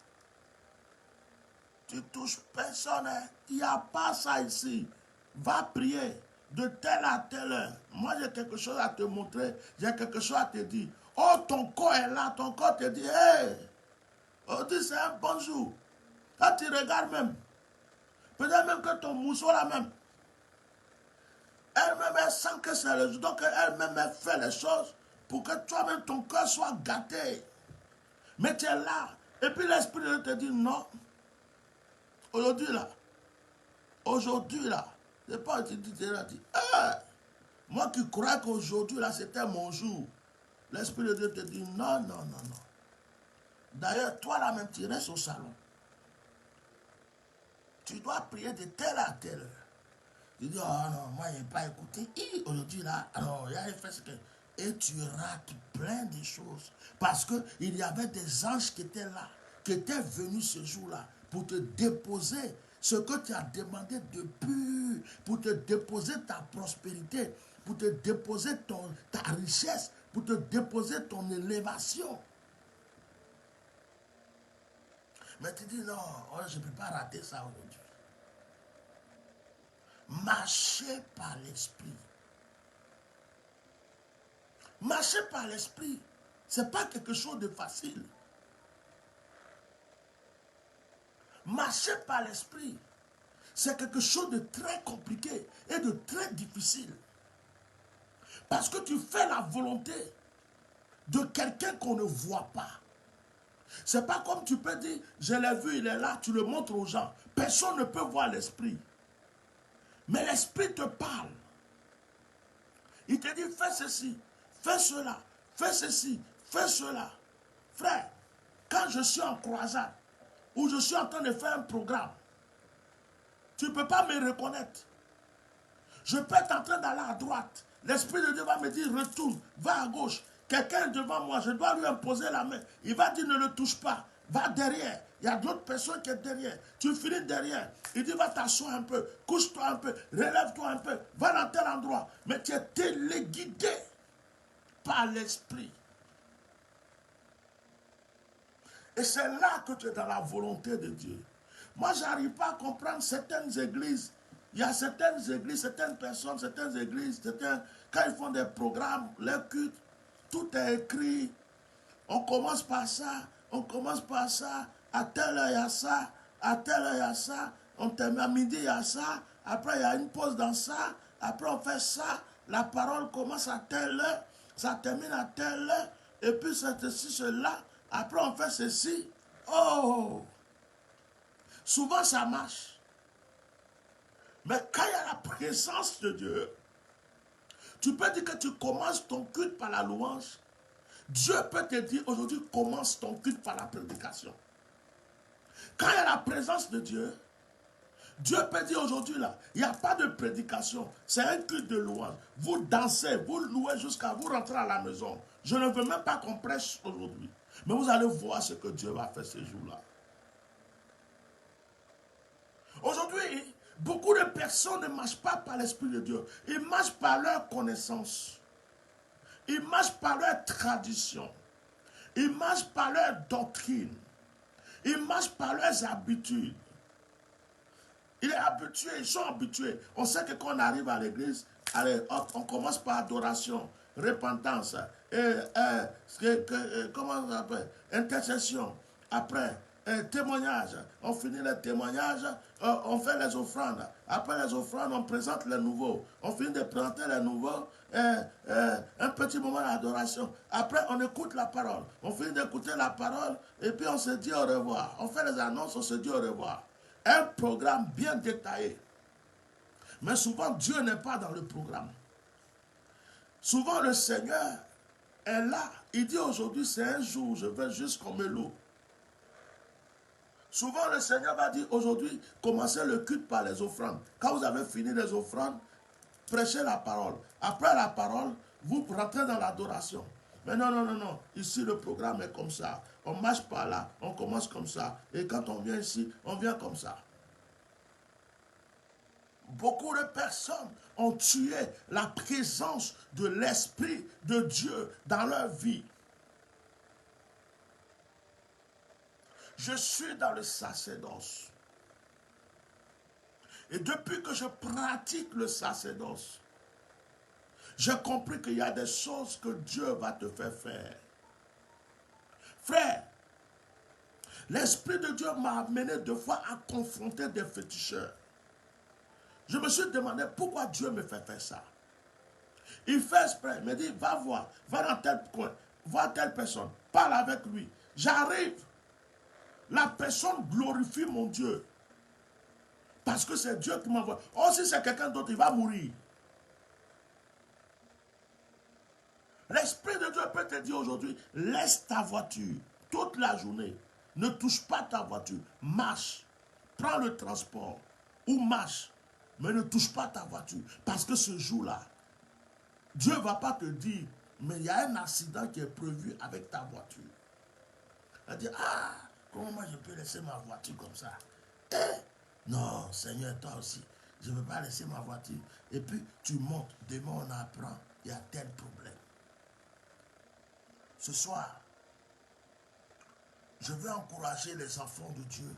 Speaker 1: tu touches personne, hein? Il n'y a pas ça ici. Va prier de telle à telle heure. Moi, j'ai quelque chose à te montrer. J'ai quelque chose à te dire. Oh, ton corps est là. Ton corps te dit, hey, aujourd'hui, c'est un bon jour. Quand tu regardes même, peut-être même que ton mousseau là même, elle-même, elle sent que c'est le jour. Donc, elle-même, elle fait les choses pour que toi-même, ton cœur soit gâté. Mais tu es là. Et puis, l'Esprit de Dieu te dit, non. Aujourd'hui là, c'est pas tu dis, moi qui crois qu'aujourd'hui là, c'était mon jour. L'Esprit de Dieu te dit, non, non, non, non. D'ailleurs, toi là même, tu restes au salon. Tu dois prier de telle à telle heure. Tu dis, oh non, moi, je n'ai pas écouté. Aujourd'hui là, alors, il y a fait ce que... Et tu rates plein de choses. Parce qu'il y avait des anges qui étaient là, qui étaient venus ce jour-là pour te déposer ce que tu as demandé depuis, pour te déposer ta prospérité, pour te déposer ta richesse, pour te déposer ton élévation. Mais tu dis, non, je ne peux pas rater ça aujourd'hui. Marcher par l'esprit. Marcher par l'esprit, ce n'est pas quelque chose de facile. Marcher par l'esprit, c'est quelque chose de très compliqué et de très difficile. Parce que tu fais la volonté de quelqu'un qu'on ne voit pas. C'est pas comme tu peux dire, je l'ai vu, il est là, tu le montres aux gens. Personne ne peut voir l'esprit. Mais l'esprit te parle. Il te dit, fais ceci, fais cela, fais ceci, fais cela. Frère, quand je suis en croisade, ou je suis en train de faire un programme, tu ne peux pas me reconnaître. Je peux être en train d'aller à droite. L'Esprit de Dieu va me dire, retourne, va à gauche. Quelqu'un est devant moi, je dois lui imposer la main. Il va dire, ne le touche pas. Va derrière. Il y a d'autres personnes qui sont derrière. Tu finis derrière. Il dit, va t'asseoir un peu. Couche-toi un peu. Relève-toi un peu. Va dans tel endroit. Mais tu es téléguidé par l'Esprit. Et c'est là que tu es dans la volonté de Dieu. Moi, je n'arrive pas à comprendre certaines églises. Il y a certaines églises, certaines personnes, certaines églises, quand ils font des programmes, les cultes, tout est écrit. On commence par ça, on commence par ça, à telle heure il y a ça, à telle heure il y a ça, on termine à midi il y a ça, après il y a une pause dans ça, après on fait ça, la parole commence à telle heure, ça termine à telle heure, et puis c'est ceci, cela, après on fait ceci. Oh! Souvent ça marche. Mais quand il y a la présence de Dieu, tu peux dire que tu commences ton culte par la louange. Dieu peut te dire aujourd'hui, commence ton culte par la prédication. Quand il y a la présence de Dieu, Dieu peut dire aujourd'hui là, il n'y a pas de prédication, c'est un culte de louange. Vous dansez, vous louez jusqu'à vous rentrer à la maison. Je ne veux même pas qu'on prêche aujourd'hui. Mais vous allez voir ce que Dieu va faire ces jours-là. Aujourd'hui, beaucoup de personnes ne marchent pas par l'Esprit de Dieu. Ils marchent par leur connaissance. Ils marchent par leur tradition. Ils marchent par leur doctrine. Ils marchent par leurs habitudes. Il est habitué, ils sont habitués. On sait que quand on arrive à l'église, allez, hop, on commence par adoration, repentance, comment on appelle, intercession. Après, témoignage. On finit le témoignage, on fait les offrandes. Après les offrandes, on présente les nouveaux. On finit de présenter les nouveaux, un petit moment d'adoration. Après, on écoute la parole. On finit d'écouter la parole et puis on se dit au revoir. On fait les annonces, on se dit au revoir. Un programme bien détaillé. Mais souvent, Dieu n'est pas dans le programme. Souvent, le Seigneur est là. Il dit aujourd'hui, c'est un jour, je veux juste qu'on me loue. Souvent, le Seigneur va dire aujourd'hui, commencez le culte par les offrandes. Quand vous avez fini les offrandes, prêchez la parole. Après la parole, vous rentrez dans l'adoration. Mais non, non, non, non. Ici, le programme est comme ça. On marche par là, on commence comme ça. Et quand on vient ici, on vient comme ça. Beaucoup de personnes ont tué la présence de l'Esprit de Dieu dans leur vie. Je suis dans le sacerdoce. Et depuis que je pratique le sacerdoce, j'ai compris qu'il y a des choses que Dieu va te faire faire. Frère, l'Esprit de Dieu m'a amené 2 fois à confronter des féticheurs. Je me suis demandé pourquoi Dieu me fait faire ça. Il fait exprès, il me dit, va voir, va dans tel coin, vois telle personne, parle avec lui. J'arrive, la personne glorifie mon Dieu. Parce que c'est Dieu qui m'envoie. Oh, si c'est quelqu'un d'autre, il va mourir. L'Esprit de Dieu peut te dire aujourd'hui, laisse ta voiture toute la journée. Ne touche pas ta voiture. Marche. Prends le transport. Ou marche. Mais ne touche pas ta voiture. Parce que ce jour-là, Dieu ne va pas te dire, mais il y a un accident qui est prévu avec ta voiture. Elle dit, ah, comment moi je peux laisser ma voiture comme ça? Non, Seigneur, toi aussi, je ne veux pas laisser ma voiture. Et puis, tu montes, demain on apprend, il y a tel problème. Ce soir, je veux encourager les enfants de Dieu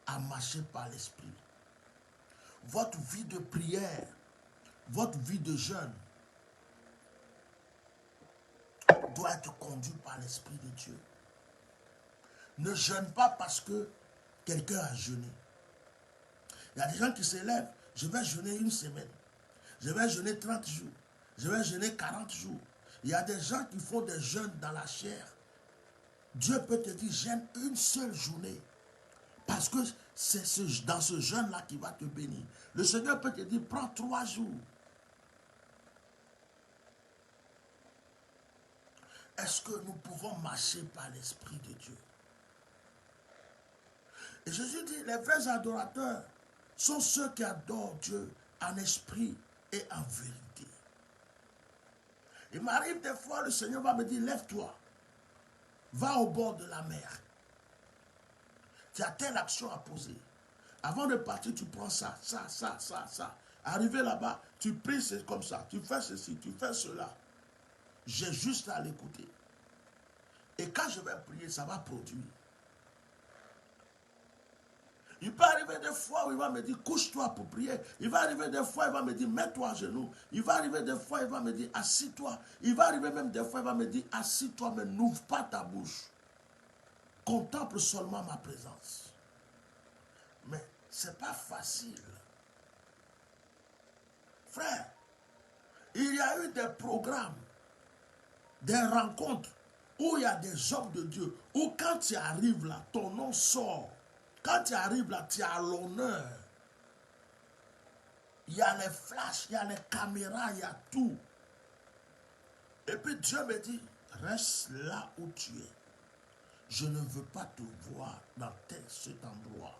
Speaker 1: à marcher par l'Esprit. votre vie de prière, votre vie de jeûne doit être conduite par l'Esprit de Dieu. Ne jeûne pas parce que quelqu'un a jeûné. Il y a des gens qui se lèvent, je vais jeûner une semaine, je vais jeûner 30 jours, je vais jeûner 40 jours. Il y a des gens qui font des jeûnes dans la chair. Dieu peut te dire, jeûne une seule journée. Parce que c'est dans ce jeûne-là qui va te bénir. Le Seigneur peut te dire, prends 3 jours. Est-ce que nous pouvons marcher par l'Esprit de Dieu? Et Jésus dit, les vrais adorateurs sont ceux qui adorent Dieu en esprit et en vérité. Il m'arrive des fois, le Seigneur va me dire, lève-toi, va au bord de la mer. Tu as telle action à poser. Avant de partir, tu prends ça. Arrivé là-bas, tu pries, c'est comme ça. Tu fais ceci, tu fais cela. J'ai juste à l'écouter. Et quand je vais prier, ça va produire. Il peut arriver des fois où il va me dire, couche-toi pour prier. Il va arriver des fois, il va me dire, mets-toi à genoux. Il va arriver des fois, il va me dire, assis-toi. Il va arriver même des fois, il va me dire, assis-toi, mais n'ouvre pas ta bouche. Contemple seulement ma présence. Mais ce n'est pas facile. Frère, il y a eu des programmes, des rencontres, où il y a des hommes de Dieu, où quand tu arrives là, ton nom sort. Quand tu arrives là, tu as l'honneur. Il y a les flashs, il y a les caméras, il y a tout. Et puis Dieu me dit, reste là où tu es. Je ne veux pas te voir dans cet endroit.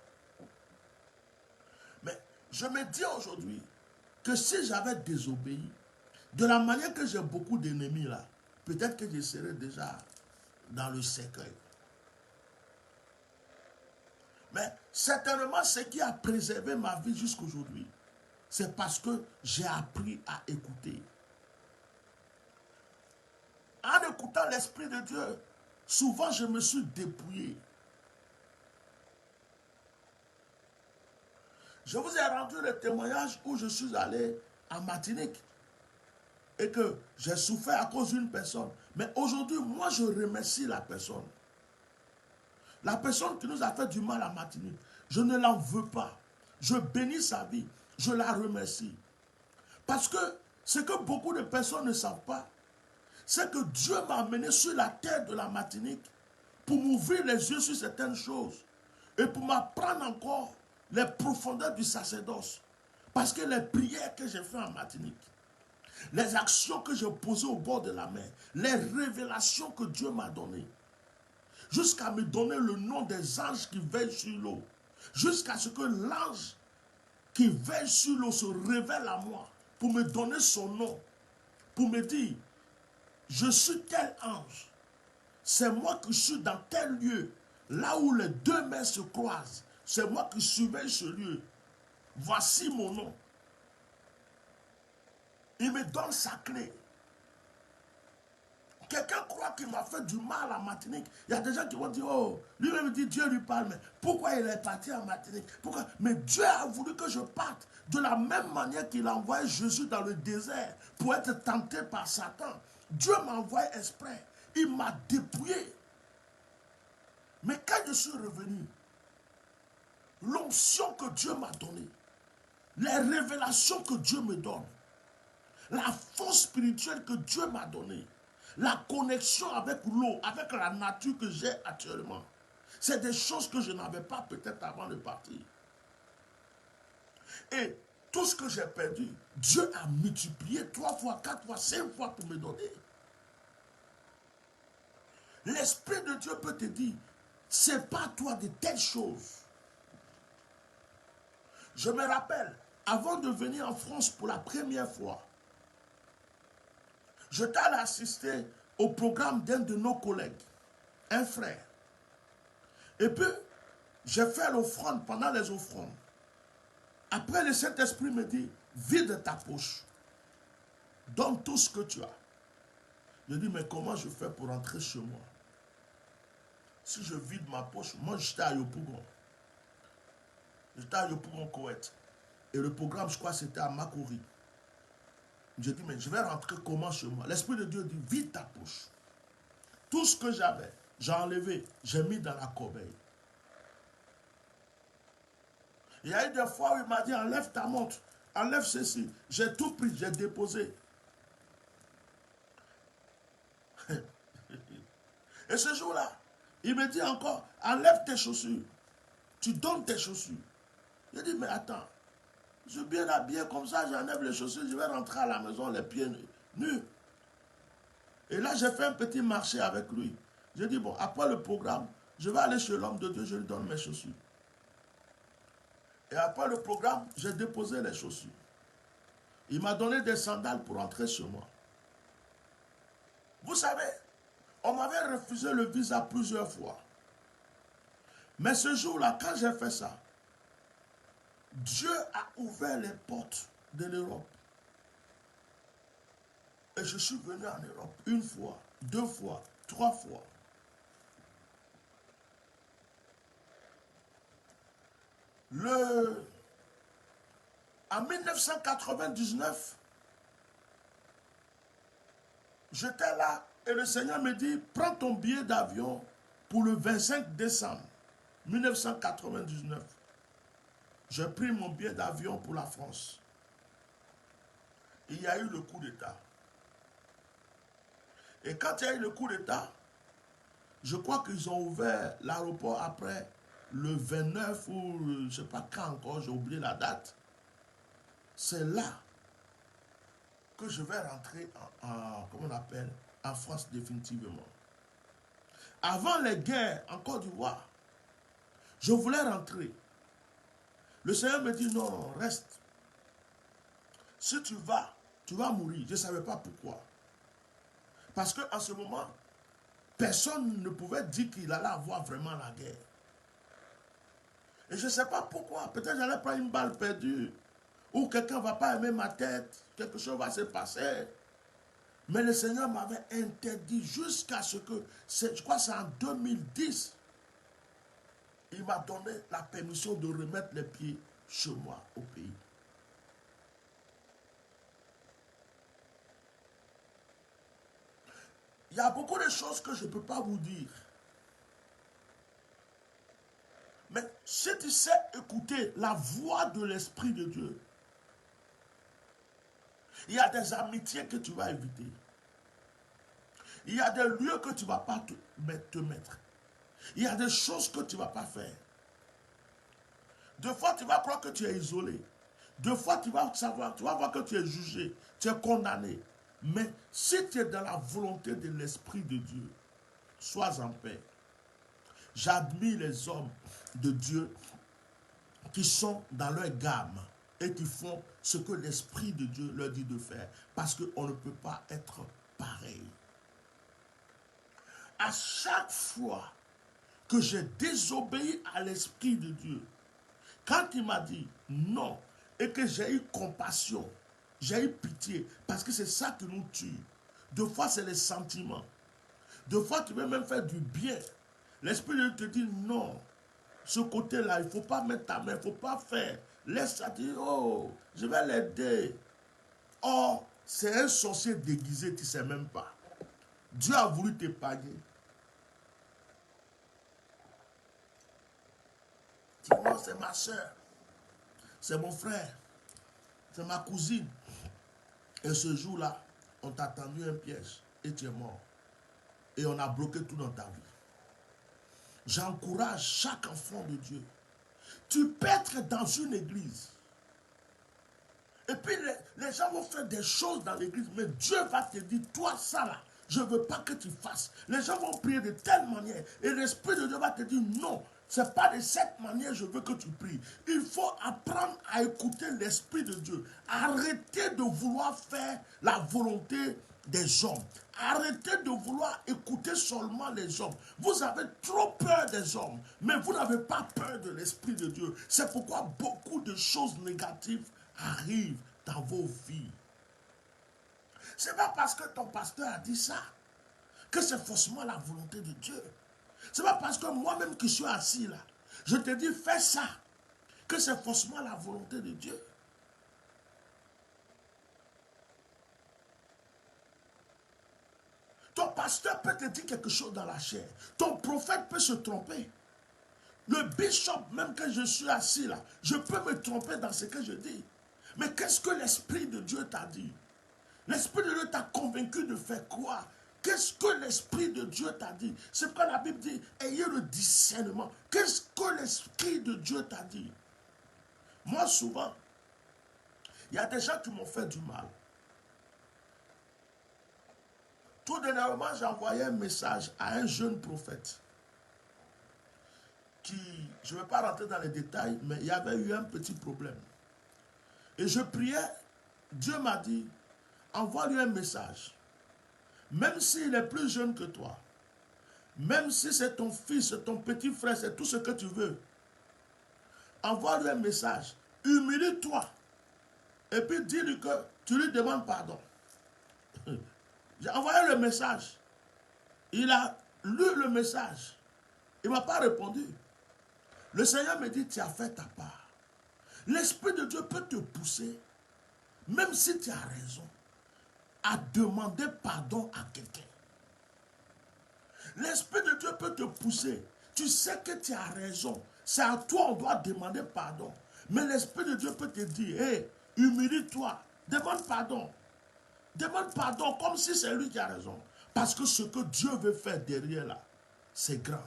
Speaker 1: Mais je me dis aujourd'hui que si j'avais désobéi, de la manière que j'ai beaucoup d'ennemis là, peut-être que je serais déjà dans le cercueil. Mais certainement, ce qui a préservé ma vie jusqu'aujourd'hui, c'est parce que j'ai appris à écouter. En écoutant l'Esprit de Dieu, souvent je me suis dépouillé. Je vous ai rendu le témoignage où je suis allé en Martinique et que j'ai souffert à cause d'une personne. Mais aujourd'hui, moi, je remercie la personne. La personne qui nous a fait du mal à Martinique, je ne l'en veux pas. Je bénis sa vie. Je la remercie. Parce que ce que beaucoup de personnes ne savent pas, c'est que Dieu m'a amené sur la terre de la Martinique pour m'ouvrir les yeux sur certaines choses et pour m'apprendre encore les profondeurs du sacerdoce. Parce que les prières que j'ai faites en Martinique, les actions que j'ai posées au bord de la mer, les révélations que Dieu m'a données, jusqu'à me donner le nom des anges qui veillent sur l'eau, jusqu'à ce que l'ange qui veille sur l'eau se révèle à moi pour me donner son nom, pour me dire, je suis tel ange, c'est moi qui suis dans tel lieu, là où les deux mers se croisent, c'est moi qui surveille ce lieu, voici mon nom. Il me donne sa clé. Quelqu'un croit qu'il m'a fait du mal à Martinique. Il y a des gens qui vont dire, oh, lui-même dit, Dieu lui parle, mais pourquoi il est parti à Martinique? Pourquoi? Mais Dieu a voulu que je parte de la même manière qu'il a envoyé Jésus dans le désert pour être tenté par Satan. Dieu m'a envoyé exprès. Il m'a dépouillé. Mais quand je suis revenu, l'onction que Dieu m'a donnée, les révélations que Dieu me donne, la force spirituelle que Dieu m'a donnée, la connexion avec l'eau, avec la nature que j'ai actuellement, c'est des choses que je n'avais pas peut-être avant de partir. Et tout ce que j'ai perdu, Dieu a multiplié 3 fois, 4 fois, 5 fois pour me donner. L'Esprit de Dieu peut te dire, c'est pas toi de telles choses. Je me rappelle, avant de venir en France pour la première fois, je t'allais assister au programme d'un de nos collègues, un frère. Et puis, j'ai fait l'offrande pendant les offrandes. Après, le Saint-Esprit me dit, vide ta poche. Donne tout ce que tu as. Je dis, mais comment je fais pour rentrer chez moi? Si je vide ma poche, moi j'étais à Yopougon. J'étais à Yopougon, Koweït. Et le programme, je crois, c'était à Makori. J'ai dit, mais je vais rentrer comment chez moi? L'Esprit de Dieu dit, vide ta poche. Tout ce que j'avais, j'ai enlevé, j'ai mis dans la corbeille. Il y a eu des fois où il m'a dit, enlève ta montre, enlève ceci. J'ai tout pris, j'ai déposé. Et ce jour-là, il me dit encore, enlève tes chaussures. Tu donnes tes chaussures. J'ai dit, mais attends, je suis bien habillé comme ça, j'enlève les chaussures, je vais rentrer à la maison les pieds nus. Et là, j'ai fait un petit marché avec lui. J'ai dit, bon, après le programme, je vais aller chez l'homme de Dieu, je lui donne mes chaussures. Et après le programme, j'ai déposé les chaussures. Il m'a donné des sandales pour entrer chez moi. Vous savez, on m'avait refusé le visa plusieurs fois. Mais ce jour-là, quand j'ai fait ça, Dieu a ouvert les portes de l'Europe. Et je suis venu en Europe une fois, deux fois, trois fois. En 1999, j'étais là et le Seigneur me dit, prends ton billet d'avion pour le 25 décembre 1999. J'ai pris mon billet d'avion pour la France. Il y a eu le coup d'État. Et quand il y a eu le coup d'État, je crois qu'ils ont ouvert l'aéroport après le 29 ou je ne sais pas quand encore, j'ai oublié la date. C'est là que je vais rentrer comment on appelle, en France définitivement. Avant les guerres en Côte d'Ivoire, je voulais rentrer. Le Seigneur me dit non, reste. Si tu vas mourir. Je ne savais pas pourquoi. Parce qu'en ce moment, personne ne pouvait dire qu'il allait avoir vraiment la guerre. Et je ne sais pas pourquoi. Peut-être j'allais prendre une balle perdue. Ou quelqu'un ne va pas aimer ma tête. Quelque chose va se passer. Mais le Seigneur m'avait interdit jusqu'à ce que, je crois que c'est en 2010, il m'a donné la permission de remettre les pieds chez moi au pays. Il y a beaucoup de choses que je ne peux pas vous dire. Mais si tu sais écouter la voix de l'Esprit de Dieu, il y a des amitiés que tu vas éviter. Il y a des lieux que tu ne vas pas te mettre. Il y a des choses que tu ne vas pas faire. Deux fois, tu vas croire que tu es isolé. Deux fois, tu vas voir que tu es jugé, tu es condamné. Mais si tu es dans la volonté de l'Esprit de Dieu, sois en paix. J'admire les hommes de Dieu qui sont dans leur gamme et qui font ce que l'Esprit de Dieu leur dit de faire. Parce qu'on ne peut pas être pareil. À chaque fois que j'ai désobéi à l'Esprit de Dieu, quand il m'a dit non, et que j'ai eu compassion, j'ai eu pitié, parce que c'est ça qui nous tue. Deux fois, c'est les sentiments. Deux fois, tu veux même faire du bien. L'Esprit de Dieu te dit non. Ce côté-là, il ne faut pas mettre ta main, il ne faut pas faire. Laisse ça dire, oh, je vais l'aider. Or, c'est un sorcier déguisé, tu ne sais même pas. Dieu a voulu t'épargner. Dis non, c'est ma soeur, c'est mon frère, c'est ma cousine. Et ce jour-là, on t'a tendu un piège et tu es mort. Et on a bloqué tout dans ta vie. J'encourage chaque enfant de Dieu. Tu peux être dans une église. Et puis les gens vont faire des choses dans l'église, mais Dieu va te dire, toi ça là, je ne veux pas que tu fasses. Les gens vont prier de telle manière. Et l'Esprit de Dieu va te dire, non, ce n'est pas de cette manière que je veux que tu pries. Il faut apprendre à écouter l'Esprit de Dieu. Arrêtez de vouloir faire la volonté des hommes. Arrêtez de vouloir écouter seulement les hommes. Vous avez trop peur des hommes, mais vous n'avez pas peur de l'Esprit de Dieu. C'est pourquoi beaucoup de choses négatives arrivent dans vos vies. Ce n'est pas parce que ton pasteur a dit ça que c'est forcément la volonté de Dieu. Ce n'est pas parce que moi-même qui suis assis là, je te dis fais ça, que c'est forcément la volonté de Dieu. Ton pasteur peut te dire quelque chose dans la chair. Ton prophète peut se tromper. Le bishop, même quand je suis assis là, je peux me tromper dans ce que je dis. Mais qu'est-ce que l'Esprit de Dieu t'a dit? L'Esprit de Dieu t'a convaincu de faire quoi? Qu'est-ce que l'Esprit de Dieu t'a dit? C'est pourquoi la Bible dit, ayez le discernement. Qu'est-ce que l'Esprit de Dieu t'a dit? Moi, souvent, il y a des gens qui m'ont fait du mal. Tout dernièrement, j'ai envoyé un message à un jeune prophète qui, je ne vais pas rentrer dans les détails, mais il y avait eu un petit problème. Et je priais, Dieu m'a dit, envoie-lui un message. Même s'il est plus jeune que toi, même si c'est ton fils, ton petit frère, c'est tout ce que tu veux, envoie-lui un message. Humilie-toi. Et puis dis-lui que tu lui demandes pardon. J'ai envoyé le message. Il a lu le message. Il ne m'a pas répondu. Le Seigneur me dit, tu as fait ta part. L'Esprit de Dieu peut te pousser, même si tu as raison, à demander pardon à quelqu'un. L'Esprit de Dieu peut te pousser. Tu sais que tu as raison. C'est à toi on doit demander pardon. Mais l'Esprit de Dieu peut te dire, hé, humilie-toi, demande pardon. Demande pardon comme si c'est lui qui a raison. Parce que ce que Dieu veut faire derrière là, c'est grand.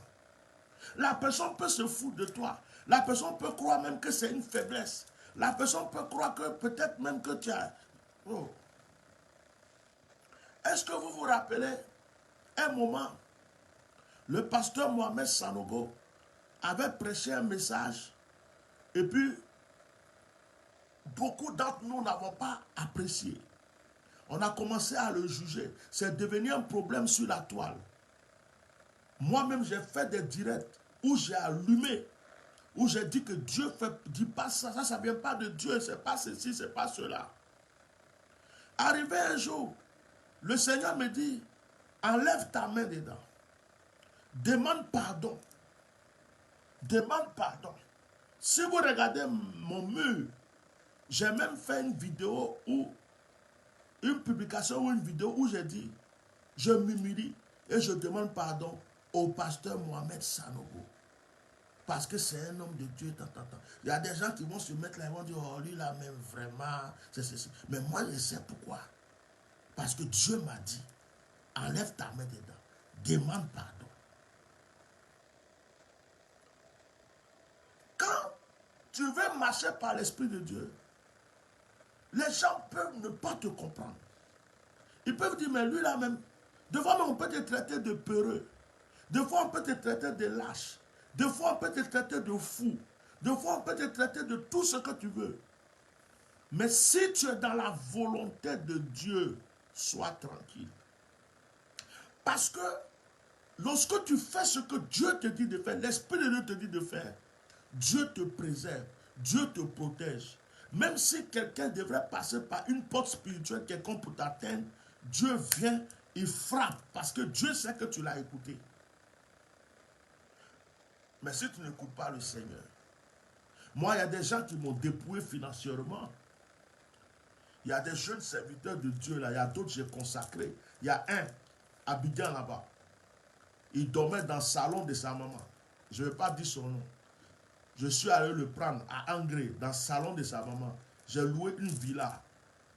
Speaker 1: La personne peut se foutre de toi. La personne peut croire même que c'est une faiblesse. La personne peut croire que peut-être même que tu as... Oh. Est-ce que vous vous rappelez un moment, le pasteur Mohamed Sanogo avait prêché un message et puis beaucoup d'entre nous n'avons pas apprécié. On a commencé à le juger. C'est devenu un problème sur la toile. Moi-même, j'ai fait des directs où j'ai allumé, où j'ai dit que Dieu dit pas ça, ça ne vient pas de Dieu, c'est pas ceci, c'est pas cela. Arrivé un jour, le Seigneur me dit, enlève ta main dedans. Demande pardon. Demande pardon. Si vous regardez mon mur, j'ai même fait une vidéo où, une publication ou une vidéo où j'ai dit, je m'humilie et je demande pardon au pasteur Mohamed Sanogo. Parce que c'est un homme de Dieu. Il y a des gens qui vont se mettre là et vont dire, oh lui là même vraiment, c'est ceci. Mais moi je sais pourquoi. Parce que Dieu m'a dit, enlève ta main dedans, demande pardon. Quand tu veux marcher par l'Esprit de Dieu, les gens peuvent ne pas te comprendre. Ils peuvent dire, mais lui là même, des fois même on peut te traiter de peureux. Des fois on peut te traiter de lâche. Des fois on peut te traiter de fou. Des fois on peut te traiter de tout ce que tu veux. Mais si tu es dans la volonté de Dieu, sois tranquille. Parce que lorsque tu fais ce que Dieu te dit de faire, l'Esprit de Dieu te dit de faire, Dieu te préserve, Dieu te protège. Même si quelqu'un devrait passer par une porte spirituelle quelconque pour t'atteindre, Dieu vient, il frappe parce que Dieu sait que tu l'as écouté. Mais si tu n'écoutes pas le Seigneur, moi, il y a des gens qui m'ont dépouillé financièrement. Il y a des jeunes serviteurs de Dieu là, il y a d'autres j'ai consacrés. Il y a un, Abidjan là-bas. Il dormait dans le salon de sa maman. Je ne vais pas dire son nom. Je suis allé le prendre à Angré, dans le salon de sa maman. J'ai loué une villa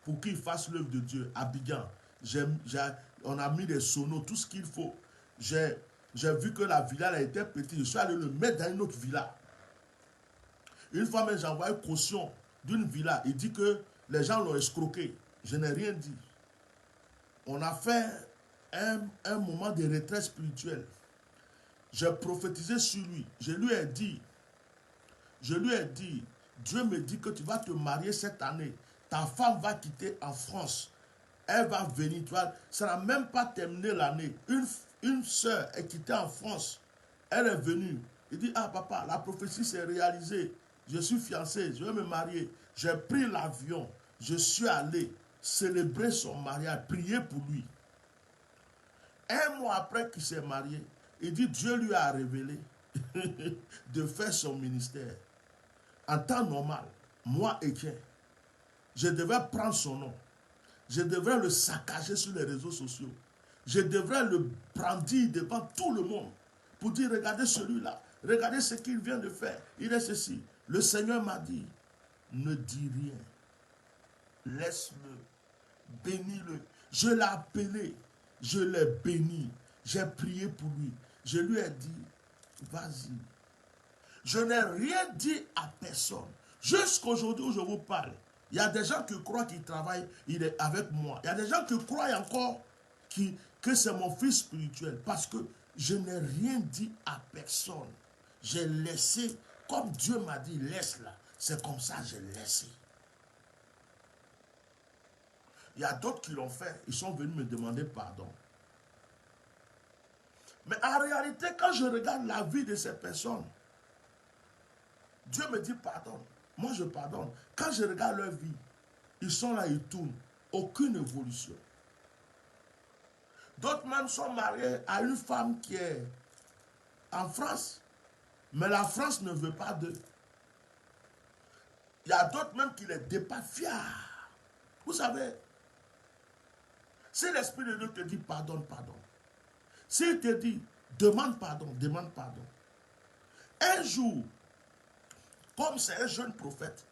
Speaker 1: pour qu'il fasse l'œuvre de Dieu. Abidjan. On a mis des sonos, tout ce qu'il faut. J'ai vu que la villa là, était petite. Je suis allé le mettre dans une autre villa. Une fois même, j'ai envoyé caution d'une villa. Il dit que les gens l'ont escroqué. Je n'ai rien dit. On a fait un moment de retraite spirituelle. J'ai prophétisé sur lui. Je lui ai dit, Dieu me dit que tu vas te marier cette année. Ta femme va quitter en France. Elle va venir. Ça n'a même pas terminé l'année. Une soeur est quittée en France. Elle est venue. Il dit, ah papa, la prophétie s'est réalisée. Je suis fiancé, je vais me marier. J'ai pris l'avion. Je suis allé célébrer son mariage, prier pour lui. Un mois après qu'il s'est marié, il dit, Dieu lui a révélé de faire son ministère. En temps normal, moi, Etienne, je devais prendre son nom. Je devais le saccager sur les réseaux sociaux. je devrais le brandir devant tout le monde pour dire, regardez celui-là, regardez ce qu'il vient de faire, il est ceci. Le Seigneur m'a dit, ne dis rien, laisse-le, bénis-le. Je l'ai appelé, je l'ai béni, j'ai prié pour lui. Je lui ai dit, vas-y. Je n'ai rien dit à personne. Jusqu'aujourd'hui où je vous parle, il y a des gens qui croient qu'il travaille, il est avec moi. Il y a des gens qui croient encore que c'est mon fils spirituel. Parce que je n'ai rien dit à personne. J'ai laissé, comme Dieu m'a dit, laisse-la. C'est comme ça que j'ai laissé. Il y a d'autres qui l'ont fait. Ils sont venus me demander pardon. Mais en réalité, quand je regarde la vie de ces personnes, Dieu me dit pardonne. Moi, je pardonne. Quand je regarde leur vie, ils sont là, ils tournent. Aucune évolution. D'autres même sont mariés à une femme qui est en France. Mais la France ne veut pas d'eux. Il y a d'autres même qui les dépassent fiers. Vous savez, si l'Esprit de Dieu te dit pardonne, pardonne. S'il te dit demande pardon, demande pardon. Un jour, comme c'est un jeune prophète,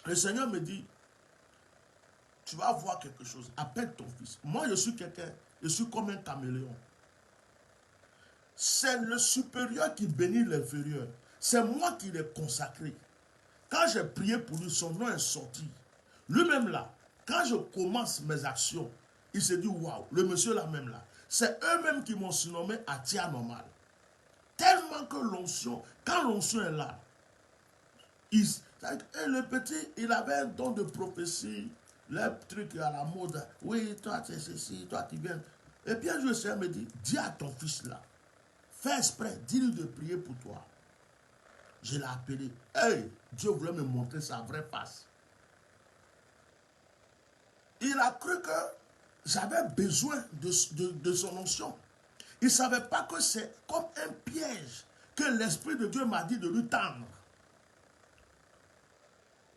Speaker 1: le Seigneur me dit, tu vas voir quelque chose, appelle ton fils. Moi, je suis quelqu'un, je suis comme un caméléon. C'est le supérieur qui bénit l'inférieur. C'est moi qui l'ai consacré. Quand j'ai prié pour lui, son nom est sorti. Lui-même là, quand je commence mes actions, il se dit, waouh, le monsieur là même là. C'est eux-mêmes qui m'ont surnommé Atia Normal. Tellement que l'onction, quand l'onction est là, le petit, il avait un don de prophétie, le truc à la mode. Oui, toi tu es ceci, toi tu viens. Et bien je sais, me dit, dis à ton fils là, fais exprès, dis-lui de prier pour toi. Je l'ai appelé. Hey, Dieu voulait me montrer sa vraie face. Il a cru que j'avais besoin de son onction. Il ne savait pas que c'est comme un piège que l'Esprit de Dieu m'a dit de lui tendre.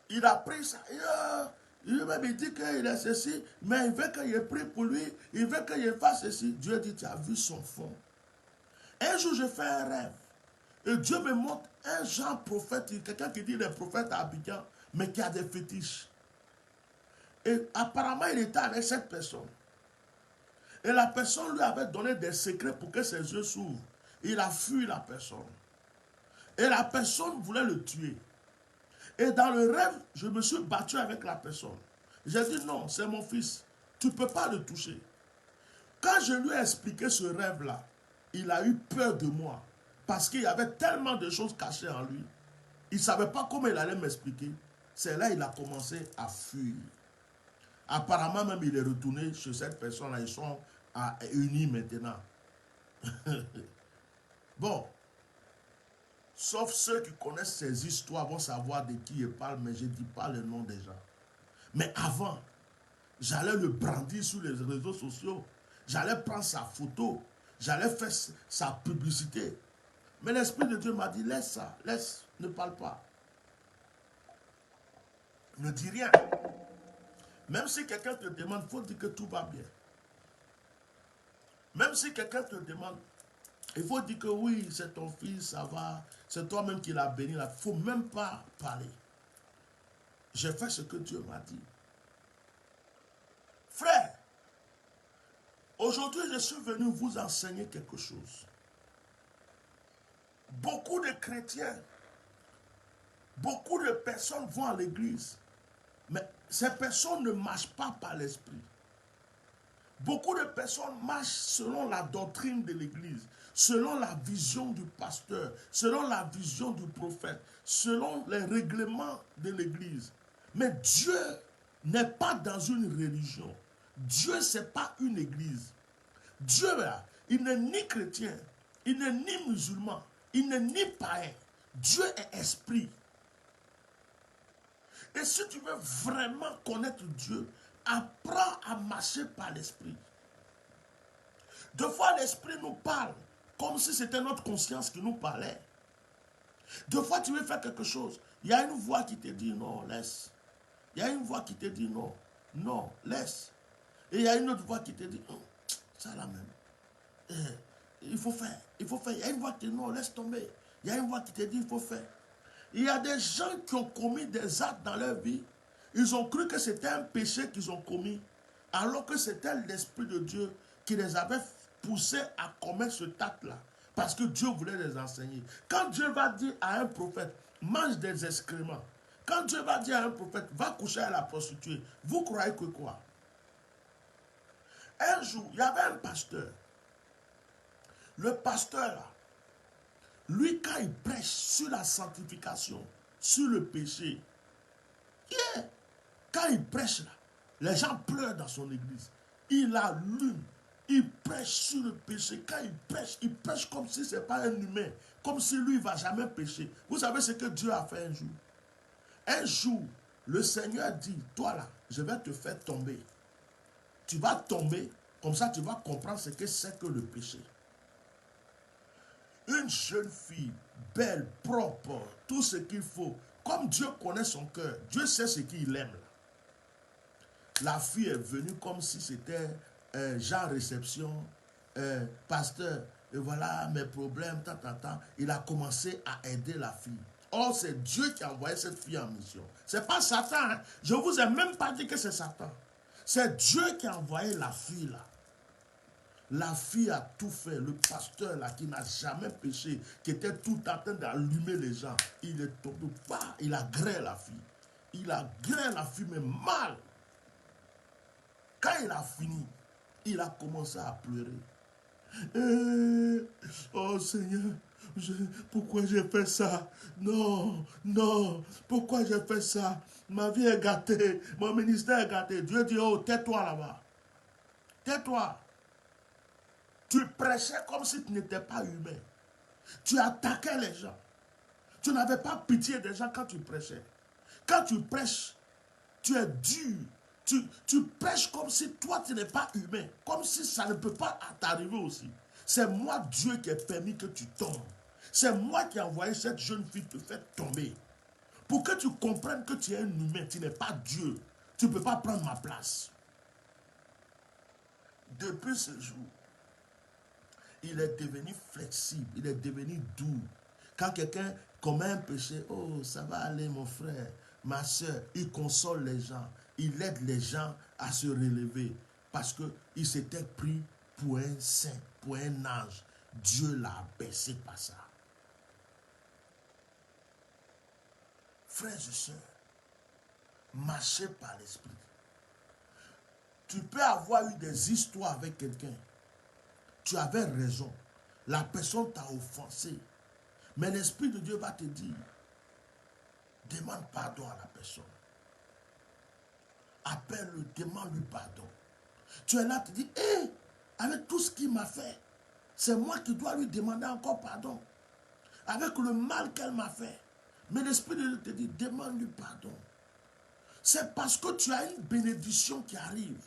Speaker 1: Il a pris ça. Il me dit qu'il est ceci, mais il veut que je prie pour lui, il veut que je fasse ceci. Dieu dit, tu as vu son fond. Un jour, je fais un rêve. Et Dieu me montre un genre prophète, quelqu'un qui dit des prophètes à Abidjan, mais qui a des fétiches. Et apparemment, il était avec cette personne. Et la personne lui avait donné des secrets pour que ses yeux s'ouvrent. Il a fui la personne. Et la personne voulait le tuer. Et dans le rêve, je me suis battu avec la personne. J'ai dit non, c'est mon fils. Tu ne peux pas le toucher. Quand je lui ai expliqué ce rêve-là, il a eu peur de moi. Parce qu'il y avait tellement de choses cachées en lui. Il ne savait pas comment il allait m'expliquer. C'est là qu'il a commencé à fuir. Apparemment même, il est retourné chez cette personne-là. Ils sont unis maintenant. Bon. Sauf ceux qui connaissent ces histoires vont savoir de qui je parle, mais je ne dis pas le nom des gens. Mais avant, j'allais le brandir sur les réseaux sociaux. J'allais prendre sa photo. J'allais faire sa publicité. Mais l'Esprit de Dieu m'a dit, laisse ça, laisse, ne parle pas. Ne dis rien. Même si quelqu'un te demande, il faut dire que tout va bien. Même si quelqu'un te demande, il faut dire que oui, c'est ton fils, ça va, c'est toi-même qui l'as béni. Il ne faut même pas parler. J'ai fait ce que Dieu m'a dit. Frère, aujourd'hui je suis venu vous enseigner quelque chose. Beaucoup de chrétiens, beaucoup de personnes vont à l'église, mais ces personnes ne marchent pas par l'esprit. Beaucoup de personnes marchent selon la doctrine de l'église, selon la vision du pasteur, selon la vision du prophète, selon les règlements de l'église. Mais Dieu n'est pas dans une religion. Dieu, ce n'est pas une église. Dieu, là, il n'est ni chrétien, il n'est ni musulman, il n'est ni païen. Dieu est esprit. Et si tu veux vraiment connaître Dieu, apprends à marcher par l'esprit. Deux fois, l'esprit nous parle comme si c'était notre conscience qui nous parlait. Deux fois, tu veux faire quelque chose. Il y a une voix qui te dit non, laisse. Il y a une voix qui te dit non, non, laisse. Et il y a une autre voix qui te dit, Ça là même. Il faut faire, il faut faire. Il y a une voix qui dit non, laisse tomber. Il y a une voix qui te dit il faut faire. Il y a des gens qui ont commis des actes dans leur vie. Ils ont cru que c'était un péché qu'ils ont commis, alors que c'était l'Esprit de Dieu qui les avait poussés à commettre ce acte-là. Parce que Dieu voulait les enseigner. Quand Dieu va dire à un prophète, mange des excréments. Quand Dieu va dire à un prophète, va coucher à la prostituée, vous croyez que quoi? Un jour, il y avait un pasteur. Le pasteur, là, lui, quand il prêche sur la sanctification, sur le péché, quand il prêche, là, les gens pleurent dans son église. Il allume, il prêche sur le péché. Quand il prêche comme si ce n'est pas un humain, comme si lui, il ne va jamais pécher. Vous savez ce que Dieu a fait un jour? Un jour, le Seigneur dit, toi là, je vais te faire tomber. Tu vas tomber, comme ça tu vas comprendre ce que c'est que le péché. Une jeune fille, belle, propre, tout ce qu'il faut. Comme Dieu connaît son cœur, Dieu sait ce qu'il aime. La fille est venue comme si c'était genre réception, pasteur, et voilà mes problèmes, Il a commencé à aider la fille. Or, c'est Dieu qui a envoyé cette fille en mission. Ce n'est pas Satan. Hein? Je ne vous ai même pas dit que c'est Satan. C'est Dieu qui a envoyé la fille là. La fille a tout fait. Le pasteur là, qui n'a jamais péché, qui était tout en train d'allumer les gens, il est tombé. Bah, il a gré la fille. Il a gré la fille, mais mal. Quand il a fini, il a commencé à pleurer. Oh Seigneur, pourquoi j'ai fait ça? Non, non, pourquoi j'ai fait ça? Ma vie est gâtée, mon ministère est gâté. Dieu dit, oh, tais-toi là-bas. Tais-toi. Tu prêchais comme si tu n'étais pas humain. Tu attaquais les gens. Tu n'avais pas pitié des gens quand tu prêchais. Quand tu prêches, tu es dur. Tu prêches comme si toi, tu n'es pas humain. Comme si ça ne peut pas t'arriver aussi. C'est moi, Dieu, qui ai permis que tu tombes. C'est moi qui ai envoyé cette jeune fille te faire tomber. Pour que tu comprennes que tu es un humain, tu n'es pas Dieu. Tu ne peux pas prendre ma place. Depuis ce jour, il est devenu flexible, il est devenu doux. Quand quelqu'un commet un péché, oh, ça va aller mon frère, ma soeur, il console les gens, il aide les gens à se relever parce qu'il s'était pris pour un saint, pour un ange. Dieu l'a abaissé par ça. Frères et sœurs, marchez par l'esprit. Tu peux avoir eu des histoires avec quelqu'un. Tu avais raison. La personne t'a offensé. Mais l'Esprit de Dieu va te dire, demande pardon à la personne. Appelle-le, demande-lui pardon. Tu es là, tu dis, hé, avec tout ce qu'il m'a fait, c'est moi qui dois lui demander encore pardon. Avec le mal qu'elle m'a fait. Mais l'Esprit de Dieu te dit, demande-lui pardon. C'est parce que tu as une bénédiction qui arrive.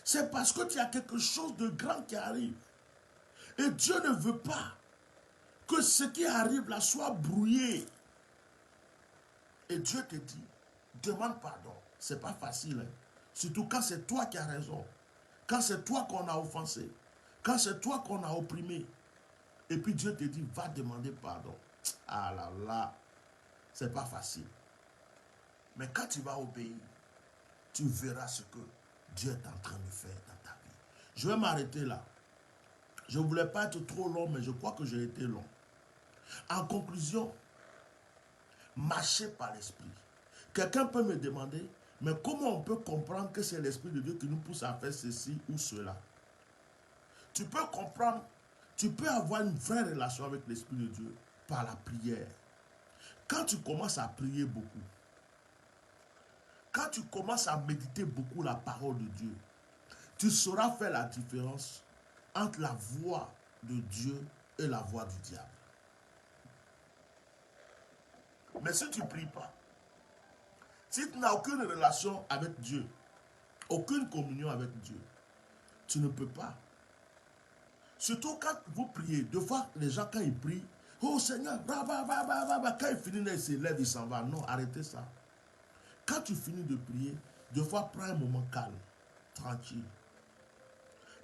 Speaker 1: C'est parce que tu as quelque chose de grand qui arrive. Et Dieu ne veut pas que ce qui arrive là soit brouillé. Et Dieu te dit, demande pardon. Ce n'est pas facile. Hein? Surtout quand c'est toi qui as raison. Quand c'est toi qu'on a offensé. Quand c'est toi qu'on a opprimé. Et puis Dieu te dit, va demander pardon. Ah là là, c'est pas facile. Mais quand tu vas obéir, tu verras ce que Dieu est en train de faire dans ta vie. Je vais m'arrêter là. Je ne voulais pas être trop long, mais je crois que j'ai été long. En conclusion, marchez par l'esprit. Quelqu'un peut me demander, mais comment on peut comprendre que c'est l'Esprit de Dieu qui nous pousse à faire ceci ou cela? Tu peux comprendre, tu peux avoir une vraie relation avec l'Esprit de Dieu par la prière. Quand tu commences à prier beaucoup, quand tu commences à méditer beaucoup la parole de Dieu, tu sauras faire la différence entre la voix de Dieu et la voix du diable. Mais si tu ne pries pas, si tu n'as aucune relation avec Dieu, aucune communion avec Dieu, tu ne peux pas. Surtout quand vous priez, deux fois les gens quand ils prient, oh Seigneur, quand ils finissent, ils se lèvent, ils s'en vont. Non, arrêtez ça. Quand tu finis de prier, deux fois prends un moment calme, tranquille.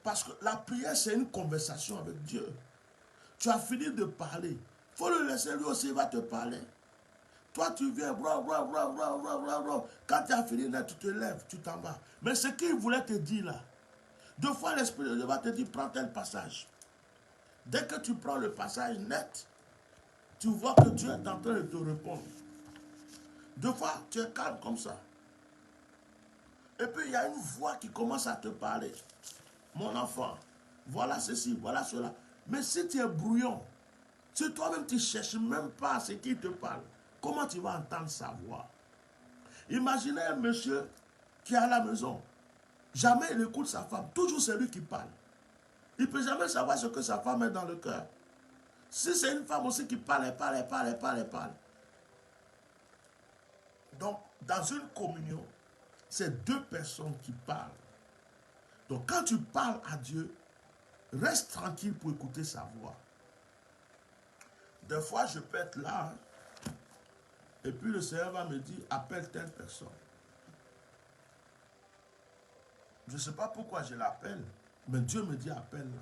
Speaker 1: Parce que la prière, c'est une conversation avec Dieu. Tu as fini de parler. Il faut le laisser, lui aussi, il va te parler. Toi, tu viens, bra, bra, bra, bra, bra, bra, bra. Quand tu as fini, là, tu te lèves, tu t'en vas. Mais ce qu'il voulait te dire là, deux fois l'Esprit de Dieu va te dire, prends tel passage. Dès que tu prends le passage net, tu vois que Dieu est en train de te répondre. Deux fois, tu es calme comme ça. Et puis, il y a une voix qui commence à te parler. Mon enfant, voilà ceci, voilà cela. Mais si tu es brouillon, si toi-même tu ne cherches même pas ce qui te parle, comment tu vas entendre sa voix? Imaginez un monsieur qui est à la maison. Jamais il écoute sa femme. Toujours c'est lui qui parle. Il ne peut jamais savoir ce que sa femme est dans le cœur. Si c'est une femme aussi qui parle, elle parle, elle parle, elle parle, elle parle. Donc, dans une communion, c'est deux personnes qui parlent. Donc, quand tu parles à Dieu, reste tranquille pour écouter sa voix. Des fois, je peux être là, et puis le Seigneur va me dire, appelle telle personne. Je ne sais pas pourquoi je l'appelle, mais Dieu me dit, appelle-la.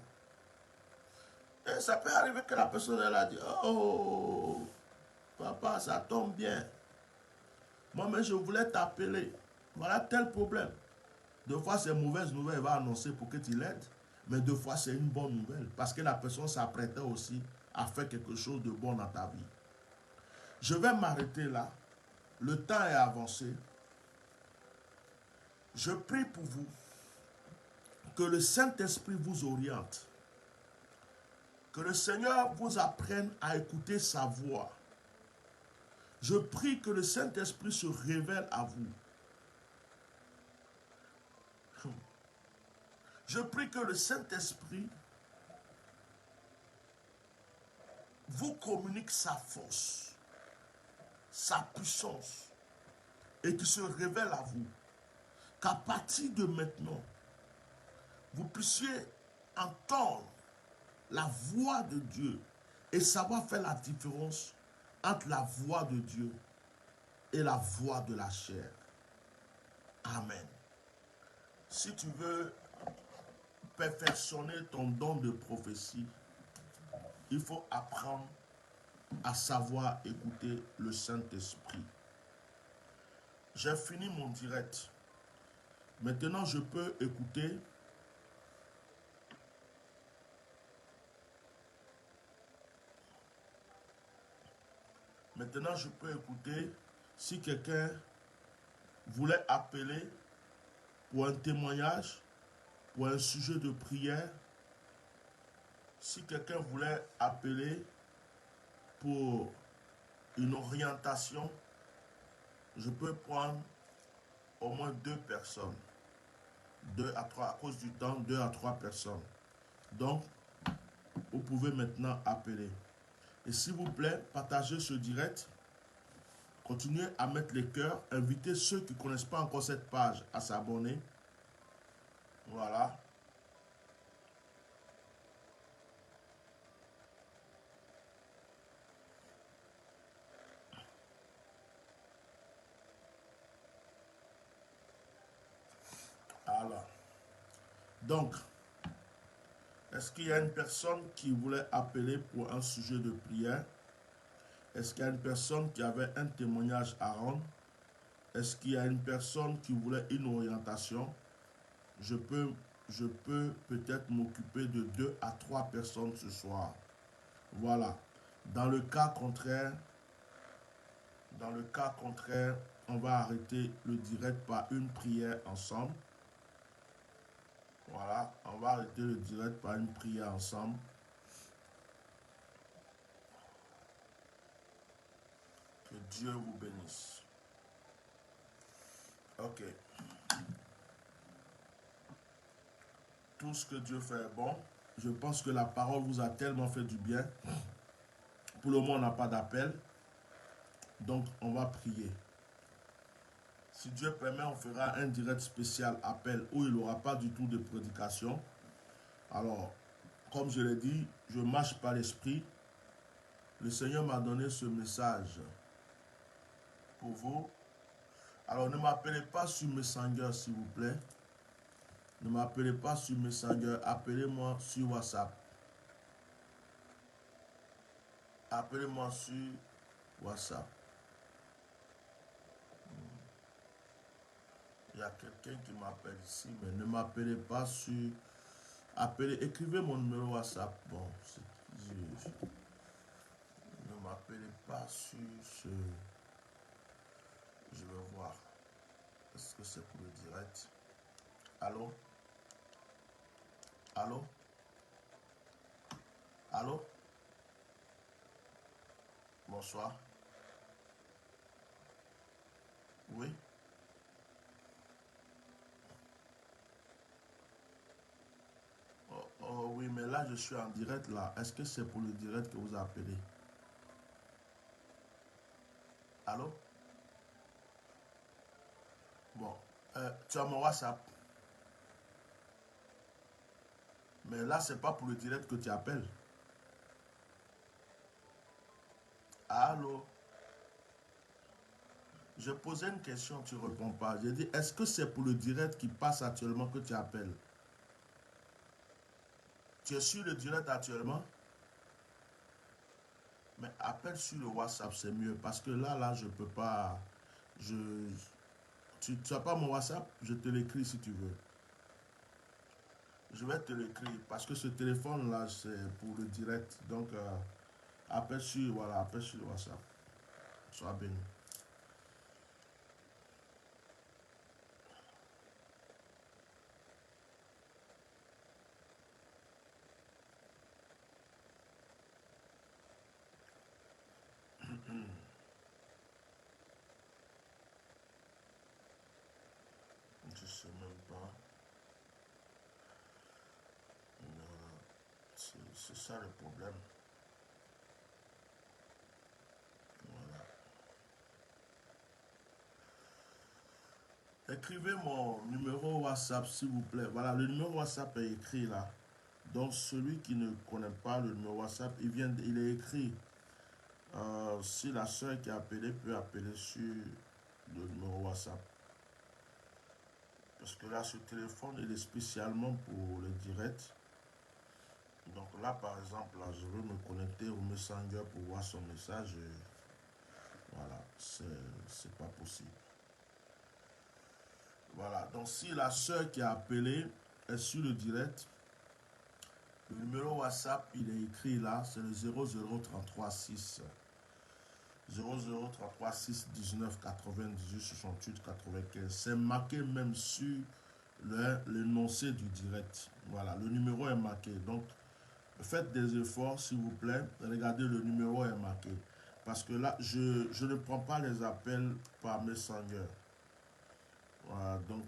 Speaker 1: Et ça peut arriver que la personne, elle a dit, oh, papa, ça tombe bien. Moi, mais je voulais t'appeler. Voilà tel problème. Deux fois, c'est mauvaise nouvelle, elle va annoncer pour que tu l'aides. Mais deux fois, c'est une bonne nouvelle. Parce que la personne s'apprêtait aussi à faire quelque chose de bon dans ta vie. Je vais m'arrêter là. Le temps est avancé. Je prie pour vous que le Saint-Esprit vous oriente. Que le Seigneur vous apprenne à écouter sa voix. Je prie que le Saint-Esprit se révèle à vous. Je prie que le Saint-Esprit vous communique sa force, sa puissance, et qu'il se révèle à vous. Qu'à partir de maintenant, vous puissiez entendre la voix de Dieu et savoir faire la différence entre la voix de Dieu et la voix de la chair. Amen. Si tu veux perfectionner ton don de prophétie, il faut apprendre à savoir écouter le Saint-Esprit. J'ai fini mon direct. Maintenant, je peux écouter. Maintenant, je peux écouter si quelqu'un voulait appeler pour un témoignage, pour un sujet de prière. Si quelqu'un voulait appeler pour une orientation, je peux prendre au moins 2 personnes. 2 à 3, à cause du temps, 2 à 3 personnes. Donc, vous pouvez maintenant appeler. Et s'il vous plaît, partagez ce direct. Continuez à mettre les cœurs. Invitez ceux qui ne connaissent pas encore cette page à s'abonner. Voilà. Voilà. Donc, est-ce qu'il y a une personne qui voulait appeler pour un sujet de prière? Est-ce qu'il y a une personne qui avait un témoignage à rendre? Est-ce qu'il y a une personne qui voulait une orientation? Je peux peut-être m'occuper de 2 à 3 personnes ce soir. Voilà. Dans le cas contraire, on va arrêter le direct par une prière ensemble. Voilà, on va arrêter le direct par une prière ensemble. Que Dieu vous bénisse. Ok. Tout ce que Dieu fait est bon. Je pense que la parole vous a tellement fait du bien. Pour le moment, on n'a pas d'appel. Donc, on va prier. Si Dieu permet, on fera un direct spécial appel où il n'y aura pas du tout de prédication. Alors, comme je l'ai dit, je marche par l'esprit. Le Seigneur m'a donné ce message pour vous. Alors, ne m'appelez pas sur Messenger, s'il vous plaît. Ne m'appelez pas sur Messenger, appelez-moi sur WhatsApp. Appelez-moi sur WhatsApp. Il y a quelqu'un qui m'appelle ici, mais ne m'appelez pas sur... Appelez, écrivez mon numéro WhatsApp. Bon, ne m'appelez pas sur ce... Je vais voir. Est-ce que c'est pour le direct? Allô? Allô? Allô? Bonsoir. Oui? Oh, oui, mais là, je suis en direct, là. Est-ce que c'est pour le direct que vous appelez? Allô? Bon. Tu as mon WhatsApp. Mais là, c'est pas pour le direct que tu appelles. Allô? Je posais une question, tu ne réponds pas. J'ai dit, est-ce que c'est pour le direct qui passe actuellement que tu appelles? Tu es sur le direct actuellement? Mais appelle sur le WhatsApp, c'est mieux. Parce que là, je ne peux pas. Je, tu n'as pas mon WhatsApp? Je te l'écris si tu veux. Je vais te l'écrire parce que ce téléphone-là, c'est pour le direct. Donc, appelle sur, voilà, appelle sur le WhatsApp. Sois béni. Je ne sais même pas. C'est ça le problème. Voilà. Écrivez mon numéro WhatsApp, s'il vous plaît. Voilà, le numéro WhatsApp est écrit là. Donc, celui qui ne connaît pas le numéro WhatsApp, il est écrit. Si la soeur qui a appelé peut appeler sur le numéro WhatsApp. Parce que là, ce téléphone, il est spécialement pour le direct. Donc là, par exemple, là, je veux me connecter au Messenger pour voir son message. Voilà, c'est pas possible. Voilà, donc si la soeur qui a appelé est sur le direct, le numéro WhatsApp, il est écrit là, c'est le 00336 00336 19 98 68 95. C'est marqué même sur l'énoncé du direct. Voilà, le numéro est marqué. Donc, faites des efforts, s'il vous plaît. Regardez, le numéro est marqué. Parce que là, je ne prends pas les appels par Messenger. Voilà, donc,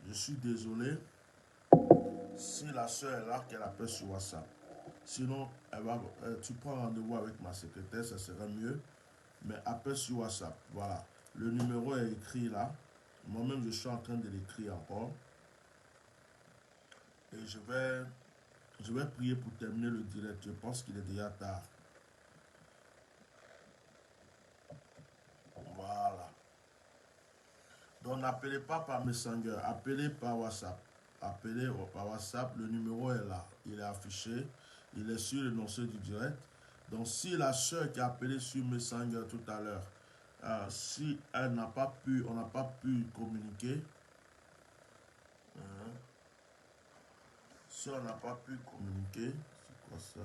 Speaker 1: je suis désolé. Si la soeur est là, qu'elle appelle sur WhatsApp. Sinon, tu prends rendez-vous avec ma secrétaire, ça serait mieux. Mais appelle sur WhatsApp. Voilà. Le numéro est écrit là. Moi-même, je suis en train de l'écrire encore. Et je vais prier pour terminer le direct. Je pense qu'il est déjà tard. Voilà. Donc, n'appelez pas par Messenger. Appelez par WhatsApp. Appelez par WhatsApp. Le numéro est là. Il est affiché. Il est sur l'énoncé du direct. Donc, si la soeur qui a appelé sur Messenger tout à l'heure, si elle n'a pas pu, on n'a pas pu communiquer, hein, si on n'a pas pu communiquer, c'est quoi ça?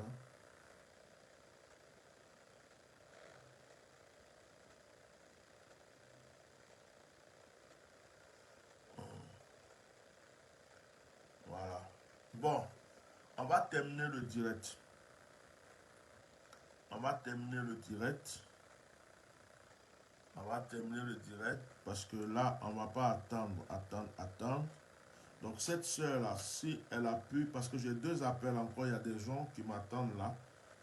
Speaker 1: Voilà. Bon, on va terminer le direct. On va terminer le direct. On va terminer le direct parce que là, on ne va pas attendre. Donc cette soeur-là, si elle a pu, parce que j'ai deux appels encore, il y a des gens qui m'attendent là.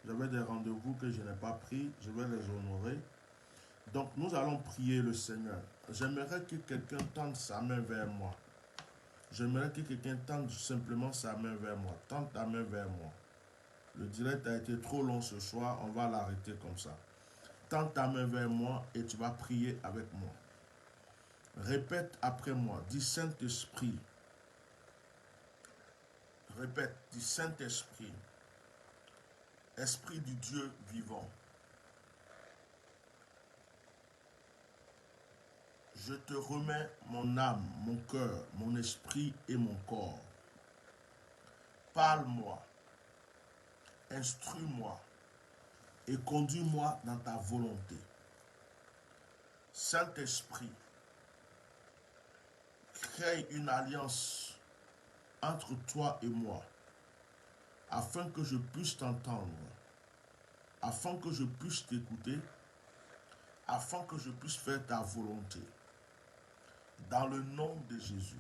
Speaker 1: J'avais des rendez-vous que je n'ai pas pris, je vais les honorer. Donc nous allons prier le Seigneur. J'aimerais que quelqu'un tende sa main vers moi. J'aimerais que quelqu'un tende simplement sa main vers moi. Tende ta main vers moi. Le direct a été trop long ce soir, on va l'arrêter comme ça. Tends ta main vers moi et tu vas prier avec moi. Répète après moi, dis Saint-Esprit. Répète, dis Saint-Esprit, Esprit du Dieu vivant. Je te remets mon âme, mon cœur, mon esprit et mon corps. Parle-moi, instruis-moi et conduis-moi dans ta volonté. Saint-Esprit, crée une alliance entre toi et moi, afin que je puisse t'entendre, afin que je puisse t'écouter, afin que je puisse faire ta volonté. Dans le nom de Jésus.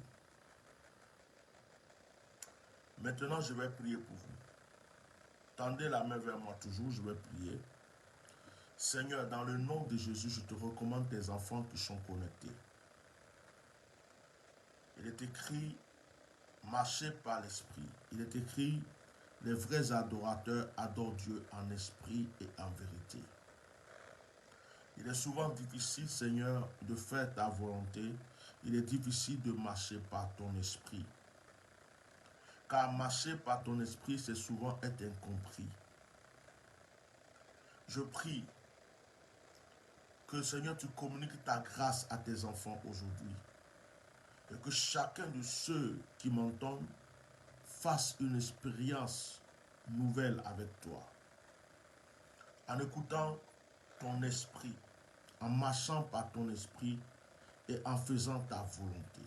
Speaker 1: Maintenant, je vais prier pour vous. Tendez la main vers moi toujours, je vais prier. Seigneur, dans le nom de Jésus, je te recommande tes enfants qui sont connectés. Il est écrit, marchez par l'esprit. Il est écrit, les vrais adorateurs adorent Dieu en esprit et en vérité. Il est souvent difficile, Seigneur, de faire ta volonté. Il est difficile de marcher par ton esprit. Car marcher par ton esprit, c'est souvent être incompris. Je prie que, Seigneur, tu communiques ta grâce à tes enfants aujourd'hui. Et que chacun de ceux qui m'entendent fasse une expérience nouvelle avec toi. En écoutant ton esprit, en marchant par ton esprit et en faisant ta volonté.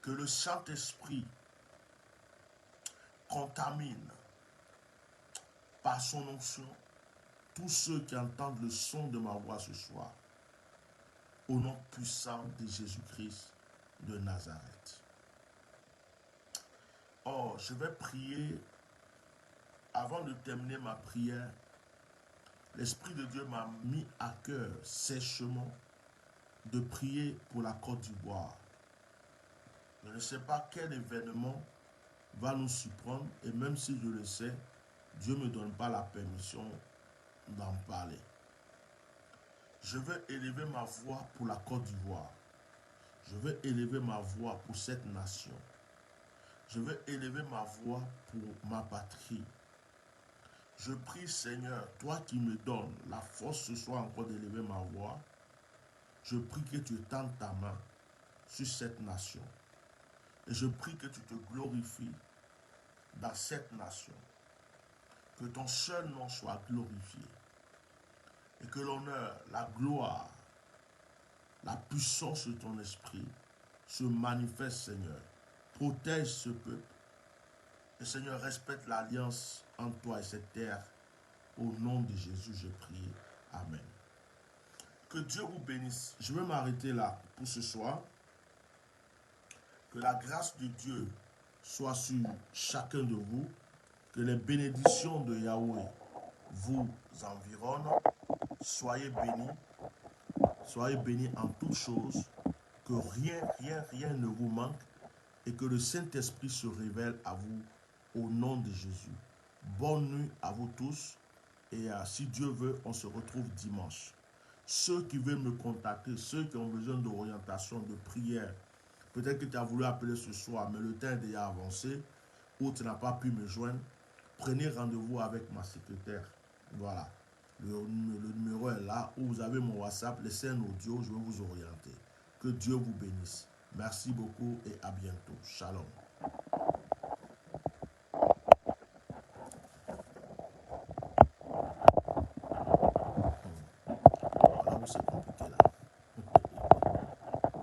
Speaker 1: Que le Saint-Esprit contamine par son onction tous ceux qui entendent le son de ma voix ce soir, au nom puissant de Jésus-Christ de Nazareth. Oh, je vais prier, avant de terminer ma prière, l'Esprit de Dieu m'a mis à cœur sèchement de prier pour la Côte d'Ivoire. Je ne sais pas quel événement va nous surprendre, et même si je le sais, Dieu ne me donne pas la permission d'en parler. Je veux élever ma voix pour la Côte d'Ivoire. Je veux élever ma voix pour cette nation. Je veux élever ma voix pour ma patrie. Je prie, Seigneur, toi qui me donnes la force ce soir encore d'élever ma voix, je prie que tu étendes ta main sur cette nation. Et je prie que tu te glorifies dans cette nation. Que ton seul nom soit glorifié. Et que l'honneur, la gloire, la puissance de ton esprit se manifeste, Seigneur. Protège ce peuple. Et Seigneur, respecte l'alliance entre toi et cette terre. Au nom de Jésus, je prie. Amen. Que Dieu vous bénisse. Je vais m'arrêter là pour ce soir. Que la grâce de Dieu soit sur chacun de vous. Que les bénédictions de Yahweh vous environnent. Soyez bénis. Soyez bénis en toutes choses. Que rien ne vous manque. Et que le Saint-Esprit se révèle à vous au nom de Jésus. Bonne nuit à vous tous. Et si Dieu veut, on se retrouve dimanche. Ceux qui veulent me contacter, ceux qui ont besoin d'orientation, de prière, peut-être que tu as voulu appeler ce soir, mais le temps est déjà avancé, ou tu n'as pas pu me joindre, prenez rendez-vous avec ma secrétaire. Voilà. Le numéro est là, où vous avez mon WhatsApp, laissez un audio, je vais vous orienter. Que Dieu vous bénisse. Merci beaucoup et à bientôt. Shalom.